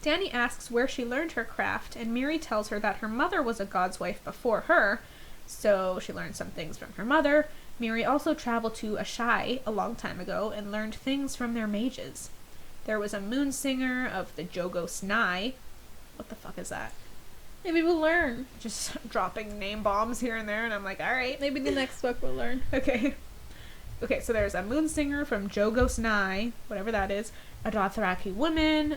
Dany asks where she learned her craft, and Mirri tells her that her mother was a god's wife before her, so she learned some things from her mother. Mirri also traveled to Ashai a long time ago and learned things from their mages. There was a moon singer of the Jogos Nye. What the fuck is that?
Maybe we'll learn.
Just dropping name bombs here and there, and I'm like, alright.
Maybe the next book we'll learn.
Okay. Okay, so there's a moon singer from Jogos Nye, whatever that is, a Dothraki woman,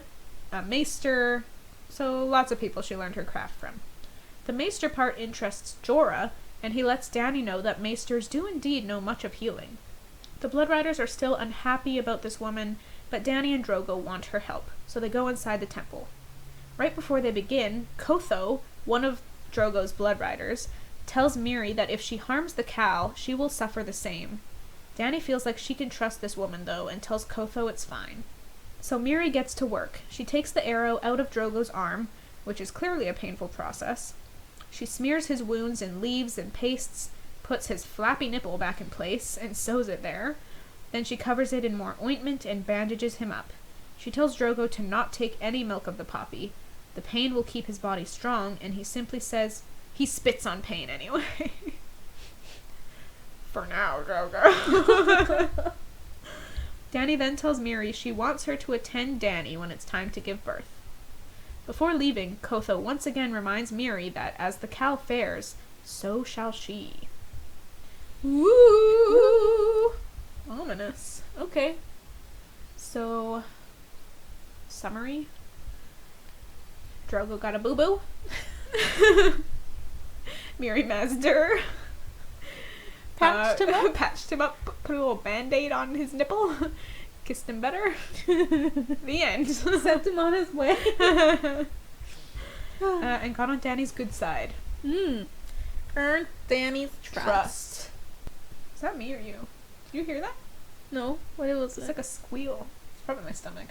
a maester, so lots of people she learned her craft from. The maester part interests Jorah, and he lets Dany know that maesters do indeed know much of healing. The Blood Riders are still unhappy about this woman, but Dany and Drogo want her help, so they go inside the temple. Right before they begin, Kotho, one of Drogo's Blood Riders, tells Mirri that if she harms the Khal, she will suffer the same. Dany feels like she can trust this woman, though, and tells Kotho it's fine. So Mirri gets to work. She takes the arrow out of Drogo's arm, which is clearly a painful process. She smears his wounds in leaves and pastes, puts his flappy nipple back in place, and sews it there. Then she covers it in more ointment and bandages him up. She tells Drogo to not take any milk of the poppy. The pain will keep his body strong, and he simply says, he spits on pain anyway. For now, Drogo. Dany then tells Mirri she wants her to attend Dany when it's time to give birth. Before leaving, Kotho once again reminds Mirri that as the Khal fares, so shall she.
Woo!
Ominous. Okay. So, summary. Drogo got a boo-boo. Mirri Mazda patched him up, put a little band-aid on his nipple, kissed him better. The end.
Sent him on his way.
And got on Dany's good side.
Earned Dany's trust.
Is that me or you? Did you hear that?
No. What was it?
It's like a squeal. It's probably my stomach.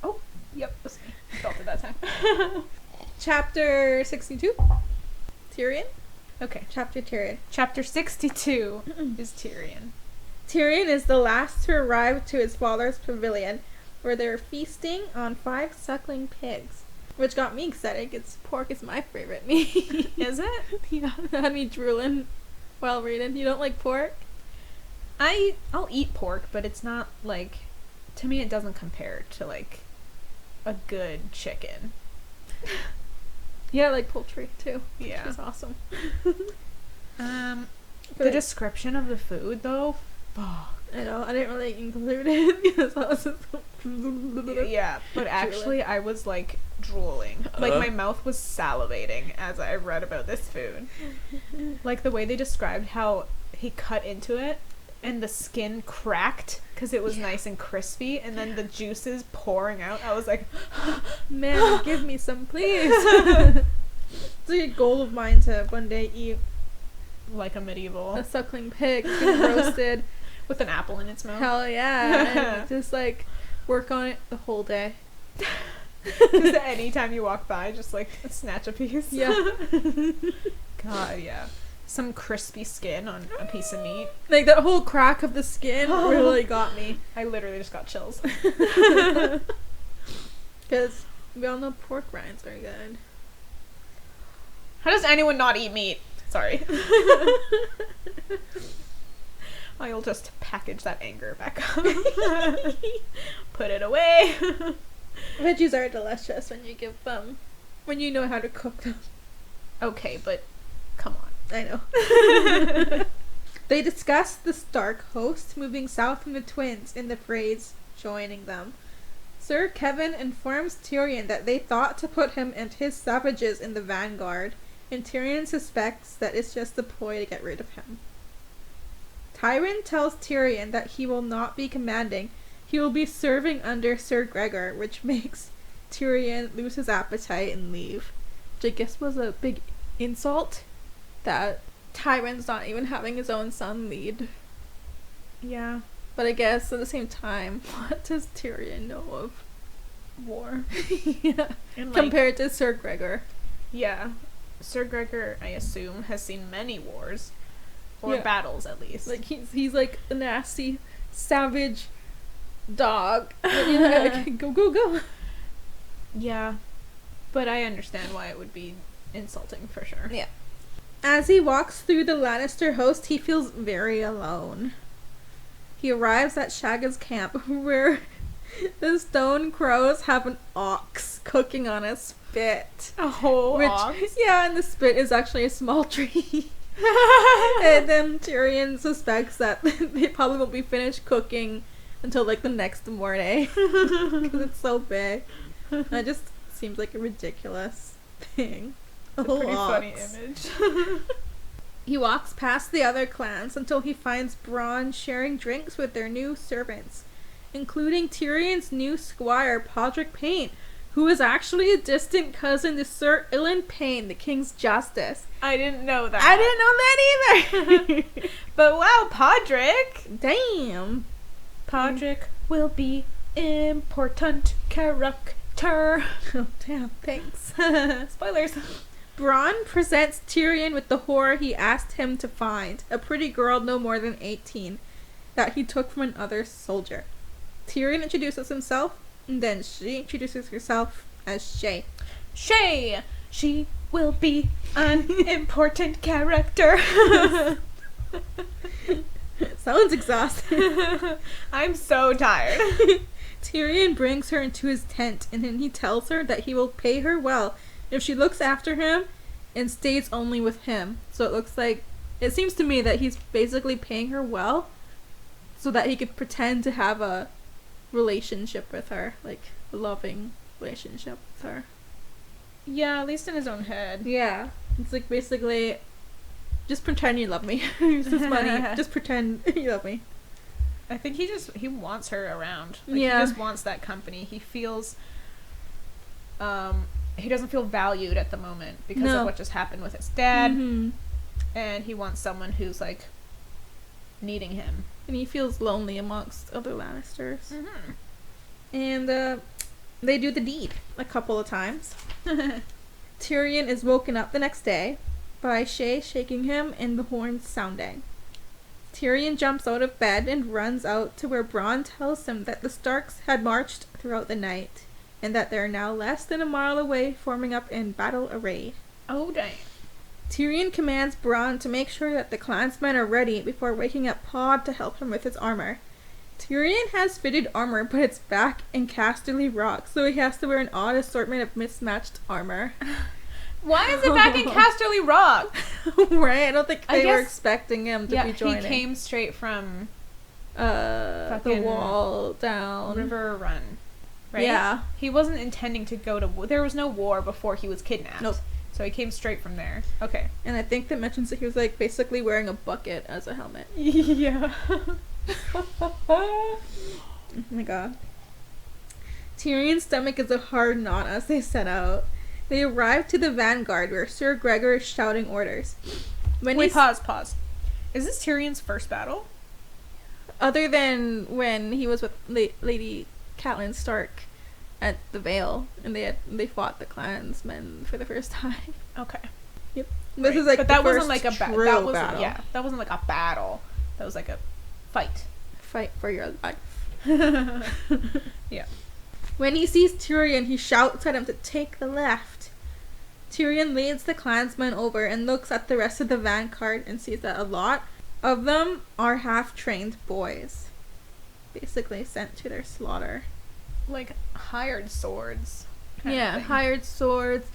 Oh, yep, that's me. I felt it that time.
Chapter 62. Tyrion?
Okay.
Chapter Tyrion.
Chapter 62 is Tyrion.
Tyrion is the last to arrive to his father's pavilion, where they're feasting on 5 suckling pigs. Which got me excited, because pork is my favorite meat.
Is it?
Yeah, that had me drooling while reading. You don't like pork?
I'll eat pork, but it's not, like, to me it doesn't compare to, like, a good chicken.
Yeah, I like poultry, too.
Yeah.
It's awesome.
The description of the food, though, fuck.
I know, I didn't really include it, because I was just...
Yeah, but actually I was, like, drooling. Like, my mouth was salivating as I read about this food. Like, the way they described how he cut into it, and the skin cracked, because it was nice and crispy, and then the juices pouring out. I was like,
man, give me some, please. It's like a goal of mine to one day eat
like a medieval
a suckling pig roasted
with an apple in its mouth.
Hell yeah. And just like work on it the whole day.
Just anytime you walk by, just like snatch a piece.
Yeah.
God, yeah. Some crispy skin on a piece of meat.
Like that whole crack of the skin really got me.
I literally just got chills.
Because we all know pork rinds are good.
How does anyone not eat meat? Sorry. I'll just package that anger back up. Put it away.
Veggies are delicious when you give them, when you know how to cook them.
Okay, but come on.
I know. They discuss the Stark host moving south from the twins in the phrase joining them. Sir Kevin informs Tyrion that they thought to put him and his savages in the vanguard, and Tyrion suspects that it's just a ploy to get rid of him. Tyrion tells Tyrion that he will not be commanding, he will be serving under Sir Gregor, which makes Tyrion lose his appetite and leave. Which I guess was a big insult that Tywin's not even having his own son lead.
Yeah.
But I guess at the same time, what does Tyrion know of war? Yeah.
And,
Compared to Sir Gregor.
Yeah. Sir Gregor, I assume, has seen many wars. Or
Yeah.
battles, at least.
Like, he's like a nasty, savage dog. Like, go, go, go.
Yeah. But I understand why it would be insulting, for sure.
Yeah. As he walks through the Lannister host, he feels very alone. He arrives at Shagga's camp, where the stone crows have an ox cooking on a spit.
A whole ox?
Yeah, and the spit is actually a small tree. And then Tyrion suspects that they probably won't be finished cooking until like the next morning. Because it's so big. And it just seems like a ridiculous thing.
It's a pretty funny image.
He walks past the other clans until he finds Bronn sharing drinks with their new servants, including Tyrion's new squire, Podrick Payne, who is actually a distant cousin to Sir Ilan Payne, the King's Justice.
I didn't know that.
I didn't know that either!
But wow, Podrick!
Damn.
Podrick will be important character.
Oh, damn, thanks.
Spoilers.
Bronn presents Tyrion with the whore he asked him to find, a pretty girl no more than 18, that he took from another soldier. Tyrion introduces himself, and then she introduces herself as Shay.
Shay! She will be an important character.
Sounds exhausting.
I'm so tired.
Tyrion brings her into his tent, and then he tells her that he will pay her well if she looks after him and stays only with him. So it seems to me that he's basically paying her well so that he could pretend to have a relationship with her, like a loving relationship with her.
Yeah, at least in his own head.
Yeah. It's like basically, just pretend you love me. Here's this money. Just pretend you love me.
I think he wants her around. Like,
Yeah.
He just wants that company. He feels, he doesn't feel valued at the moment because
No.
of what just happened with his dad.
Mm-hmm.
And he wants someone who's, like, needing him.
And he feels lonely amongst other Lannisters.
Mm-hmm.
And they do the deed a couple of times. Tyrion is woken up the next day by Shay shaking him and the horns sounding. Tyrion jumps out of bed and runs out to where Bronn tells him that the Starks had marched throughout the night, and that they are now less than a mile away, forming up in battle array.
Oh, dang.
Tyrion commands Bronn to make sure that the clansmen are ready before waking up Pod to help him with his armor. Tyrion has fitted armor, but it's back in Casterly Rock, so he has to wear an odd assortment of mismatched armor.
Why is it back in Casterly Rock?
Right? I don't think
I
they were
guess-
expecting him to be joining.
He came straight from
the
fucking
wall down.
River Run. Right?
Yeah.
He wasn't intending to go to war. There was no war before he was kidnapped.
Nope.
So he came straight from there. Okay.
And I think that mentions that he was like basically wearing a bucket as a helmet.
Yeah.
Oh my god. Tyrion's stomach is a hard knot as they set out. They arrive to the vanguard where Sir Gregor is shouting orders.
Wait, pause. Is this Tyrion's first battle?
Other than when he was with Lady Catelyn Stark at the Vale, and they fought the clansmen for the first time.
Okay.
Yep. This is like
but
the
that
first
wasn't like a
true
battle.
battle.
Yeah, that wasn't like a battle. That was like a fight.
Fight for your life.
Yeah.
When he sees Tyrion, he shouts at him to take the left. Tyrion leads the clansmen over and looks at the rest of the vanguard and sees that a lot of them are half-trained boys, basically sent to their slaughter.
Like hired swords. kind of
Yeah,
thing.
hired swords,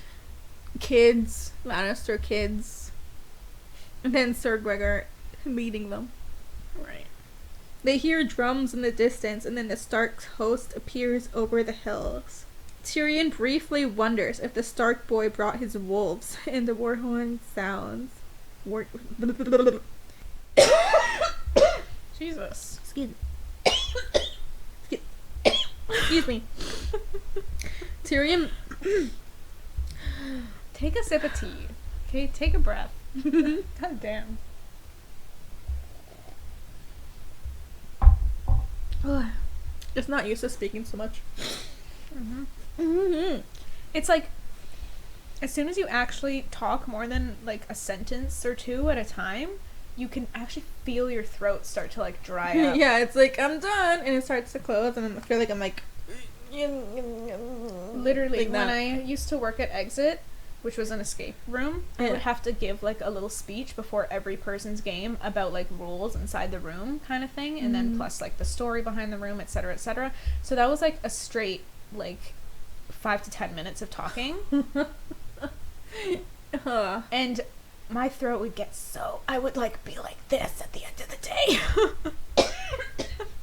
kids, Lannister kids, and then Sir Gregor leading them.
Right.
They hear drums in the distance, and then the Stark host appears over the hills. Tyrion briefly wonders if the Stark boy brought his wolves, and the warhorn sounds.
Jesus.
Excuse me. Tyrion.
Take a sip of tea. Okay, take a breath. God damn.
Just not used to speaking so much.
It's like, as soon as you actually talk more than like a sentence or two at a time, you can actually feel your throat start to like dry up.
Yeah, it's like, I'm done, and it starts to close, and I feel like I'm like...
Literally,
like
when
that.
I used to work at Exit, which was an escape room, I would have to give like a little speech before every person's game about like rules inside the room kind of thing, and then plus like the story behind the room, etc., etc. So that was like a straight like 5 to 10 minutes of talking. And my throat would get so, I would like be like this at the end of the day.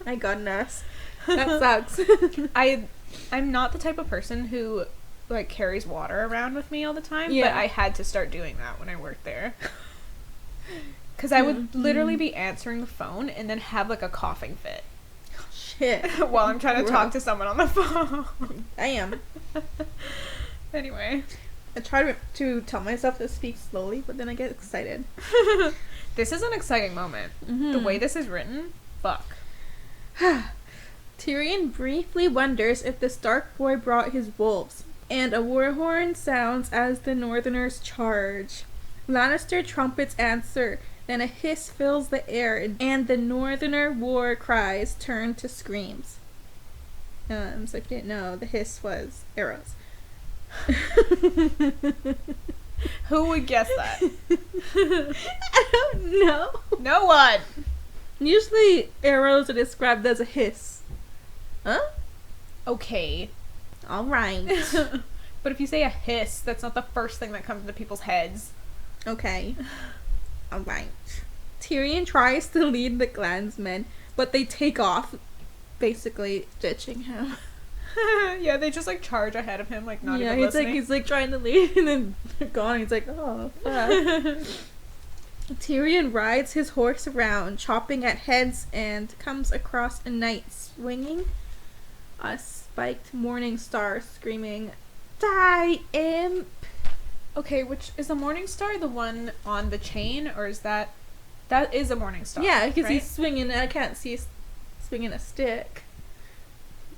My goodness. That sucks.
I'm not the type of person who like carries water around with me all the time,
Yeah.
but I had to start doing that when I worked there. Because I would literally be answering the phone and then have like a coughing fit
Shit.
while I'm trying to talk to someone on the phone.
Damn.
Anyway.
I try to tell myself to speak slowly, but then I get excited.
This is an exciting moment. The way this is written, fuck.
Tyrion briefly wonders if the Stark boy brought his wolves, and a war horn sounds as the Northerners charge. Lannister trumpets answer, then a hiss fills the air, and the Northerner war cries turn to screams. So if you didn't know, the hiss was arrows.
Who would guess that?
I don't know.
No one!
Usually arrows are described as a hiss. Huh?
Okay.
Alright.
But if you say a hiss, that's not the first thing that comes into people's heads.
Okay. Alright. Tyrion tries to lead the clansmen, but they take off, basically ditching him.
Yeah, they just like charge ahead of him, like not even
he's
listening.
he's like trying to lead, and then they're gone. He's like, oh fuck. Tyrion rides his horse around, chopping at heads, and comes across a knight swinging a spiked morning star, screaming, "Die, imp!"
Okay, which is a morning star the one on the chain, or is that is a morning star?
Yeah, because
right?
he's swinging. I can't see swinging a stick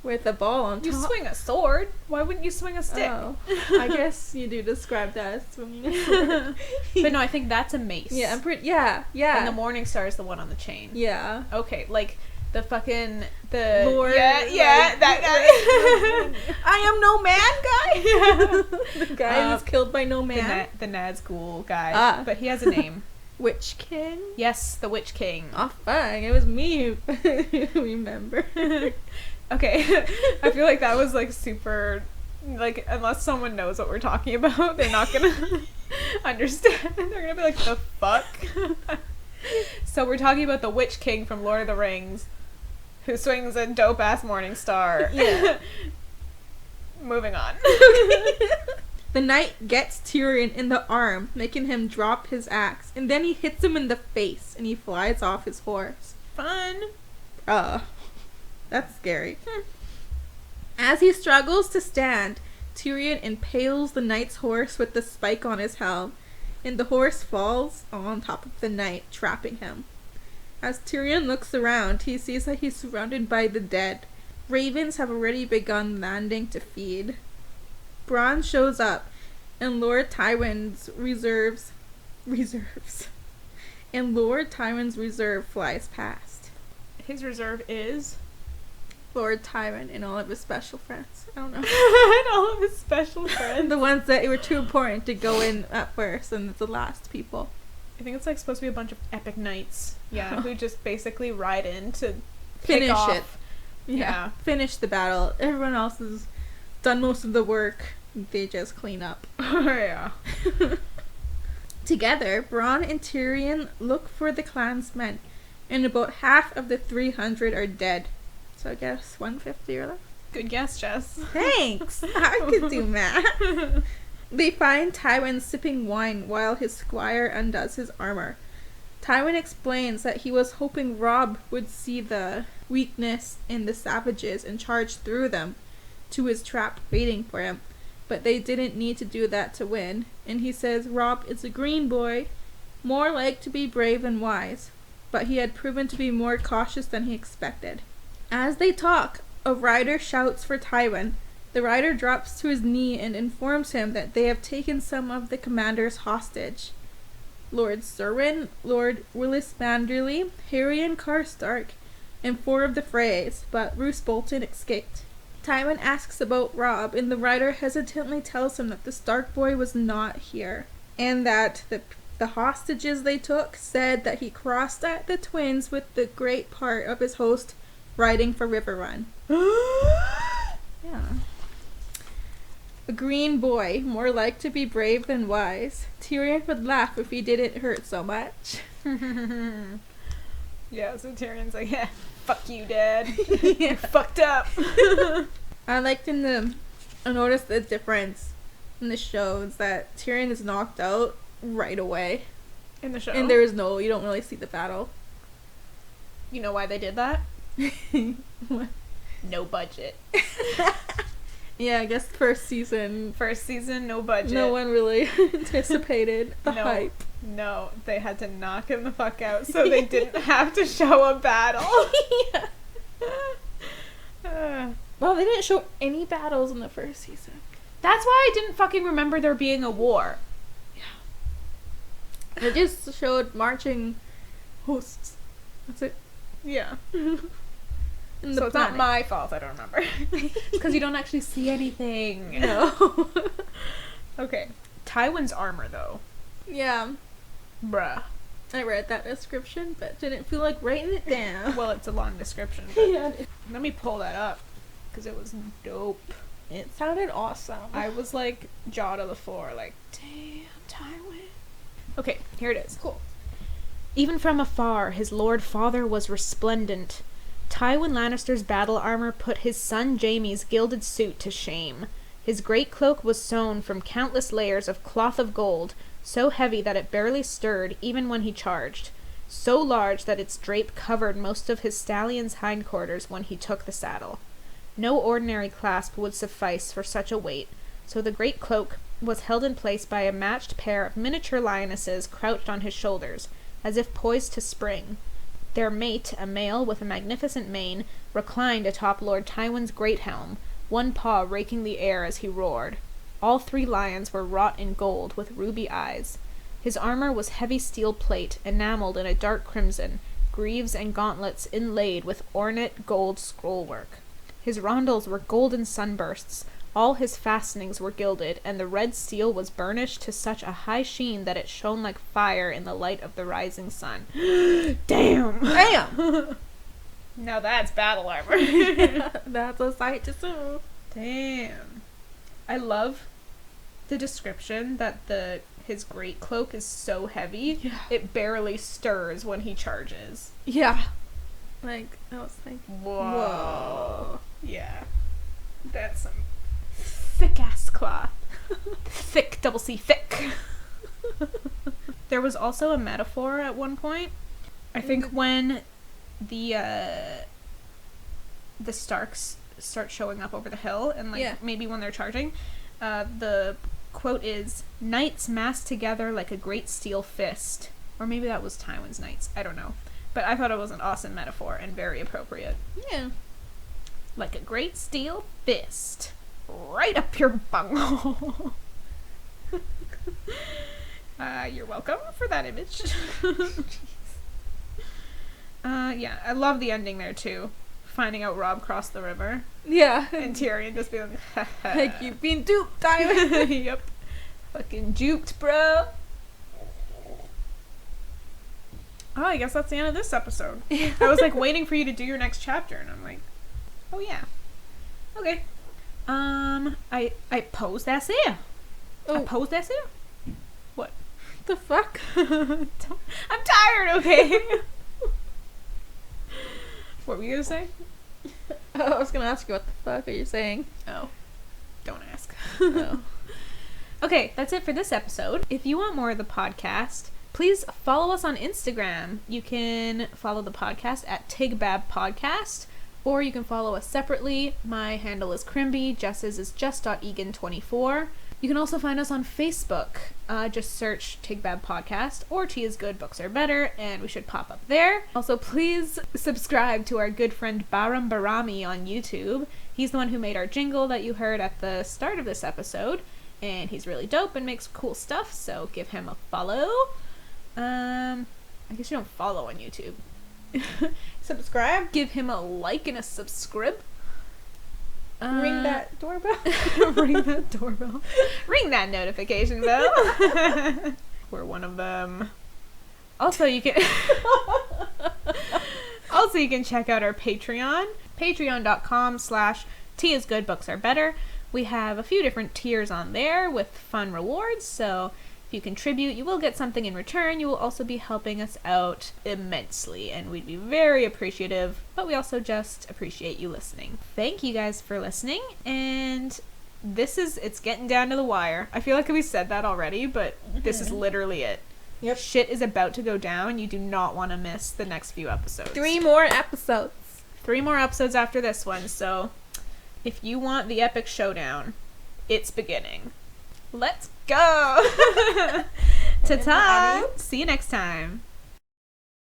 with a ball on top.
You swing a sword. Why wouldn't you swing a stick?
Oh, I guess you do describe that as swinging a sword.
But no, I think that's a mace.
Yeah, I'm pretty. Yeah.
And the morning star is the one on the chain.
Yeah.
Okay, like the fucking the
Lord,
yeah,
like,
that guy.
I am no man guy. The guy who's killed by no man.
The Nazgul guy. But he has a name.
Witch King?
Yes, the Witch King.
Oh fuck, it was me who remember.
Okay, I feel like that was like super, like unless someone knows what we're talking about, they're not gonna understand. They're gonna be like, the fuck? So we're talking about the Witch King from Lord of the Rings, who swings a dope ass morning star.
Yeah.
Moving on.
The knight gets Tyrion in the arm, making him drop his axe, and then he hits him in the face, and he flies off his horse.
Fun.
That's scary. As he struggles to stand, Tyrion impales the knight's horse with the spike on his helm, and the horse falls on top of the knight, trapping him. As Tyrion looks around, he sees that he's surrounded by the dead. Ravens have already begun landing to feed. Bronn shows up, and Lord Tywin's reserve flies past.
His reserve is
Lord Tywin and all of his special friends. I don't know.
and all of his special friends.
The ones that were too important to go in at first, and the last people.
I think it's like supposed to be a bunch of epic knights. Yeah, who just basically ride in to
Finish
kick off.
it. Yeah. Finish the battle. Everyone else has done most of the work. They just clean up.
Yeah.
Together, Bronn and Tyrion look for the clansmen, and about half of the 300 are dead. So I guess 150 or less.
Good guess, Jess.
Thanks! I could do math. They find Tywin sipping wine while his squire undoes his armor. Tywin explains that he was hoping Robb would see the weakness in the savages and charge through them to his trap waiting for him. but they didn't need to do that to win. And he says Robb is a green boy, more like to be brave than wise, but he had proven to be more cautious than he expected. As they talk, a rider shouts for Tywin. The rider drops to his knee and informs him that they have taken some of the commanders hostage. Lord Cerwyn, Lord Willis Manderly, Harry and Karstark, and 4 of the Freys, but Roose Bolton escaped. Tywin asks about Robb, and the rider hesitantly tells him that the Stark boy was not here, and that the hostages they took said that he crossed at the Twins with the great part of his host riding for River Run. Yeah. A green boy, more like to be brave than wise. Tyrion would laugh if he didn't hurt so much.
Yeah, so Tyrion's like, yeah, fuck you, Dad.
Yeah.
You're fucked up.
I noticed the difference in the shows that Tyrion is knocked out right away.
In the show?
And you don't really see the battle.
You know why they did that?
What?
No budget.
Yeah, I guess first season,
no budget.
no one really anticipated the hype.
No, they had to knock him the fuck out so they didn't have to show a battle.
Yeah. Well, they didn't show any battles in the first season.
That's why I didn't fucking remember there being a war.
Yeah. They just showed marching hosts. That's it.
Yeah.
So
it's not my fault I don't remember. Because you don't actually see anything.
No.
Okay. Tywin's armor, though.
Yeah.
Bruh.
I read that description, but didn't feel like writing it down.
Well, it's a long description. But
Yeah.
let me pull that up. Because it was dope.
It sounded awesome.
I was like, jaw to the floor, like, damn, Tywin. Okay, here it is.
Cool.
Even from afar, his lord father was resplendent. Tywin Lannister's battle armor put his son Jaime's gilded suit to shame. His great cloak was sewn from countless layers of cloth of gold, so heavy that it barely stirred even when he charged, so large that its drape covered most of his stallion's hindquarters when he took the saddle. No ordinary clasp would suffice for such a weight, so the great cloak was held in place by a matched pair of miniature lionesses crouched on his shoulders, as if poised to spring. Their mate, a male with a magnificent mane, reclined atop Lord Tywin's great helm, one paw raking the air as he roared. All 3 lions were wrought in gold with ruby eyes. His armor was heavy steel plate, enameled in a dark crimson, greaves and gauntlets inlaid with ornate gold scrollwork. His rondels were golden sunbursts, all his fastenings were gilded, and the red steel was burnished to such a high sheen that it shone like fire in the light of the rising sun. Damn!
Damn!
Now that's battle armor.
That's a sight to see.
Damn. I love the description that his great cloak is so heavy, it barely stirs when he charges.
Yeah. Like, I was like,
whoa. Yeah. That's some thick-ass cloth. Thick, double C, thick. There was also a metaphor at one point. I think when the Starks start showing up over the hill, and maybe when they're charging, the quote is, "Knights massed together like a great steel fist." Or maybe that was Tywin's knights. I don't know. But I thought it was an awesome metaphor and very appropriate.
Yeah.
Like a great steel fist. Right up your bunghole. You're welcome for that image. Yeah, I love the ending there too. Finding out Robb crossed the river.
Yeah.
And Tyrion just being
like, you've been duped, Tywin.
Yep. Fucking duped, bro. Oh, I guess that's the end of this episode. I was like waiting for you to do your next chapter, and I'm like, oh yeah. Okay. I pose that's it.
Oh.
I pose that's it. What?
The fuck?
I'm tired, okay? What were you gonna say?
I was gonna ask you what the fuck are you saying?
Oh. Don't ask.
No.
Okay, that's it for this episode. If you want more of the podcast, please follow us on Instagram. You can follow the podcast at Tigbab Podcast, or you can follow us separately. My handle is Crimby, Jess's is just.egan24. You can also find us on Facebook. Just search Take Bad Podcast or Tea is Good, Books Are Better, and we should pop up there. Also, please subscribe to our good friend Baram Barami on YouTube. He's the one who made our jingle that you heard at the start of this episode, and he's really dope and makes cool stuff, so give him a follow. I guess you don't follow on YouTube.
Subscribe.
Give him a like and a subscribe.
Ring that doorbell.
Ring that doorbell. Ring that notification bell. We're one of them. Also, you can check out our Patreon. Patreon.com/teaisgoodbooksarebetter. We have a few different tiers on there with fun rewards, so if you contribute, you will get something in return. You will also be helping us out immensely, and we'd be very appreciative, but we also just appreciate you listening. Thank you guys for listening, and it's getting down to the wire. I feel like we said that already, but this is literally it.
Yep.
Shit is about to go down. You do not want to miss the next few episodes.
3 more episodes.
3 more episodes after this one, so if you want the epic showdown, it's beginning. Let's go! Ta-ta! See you next time.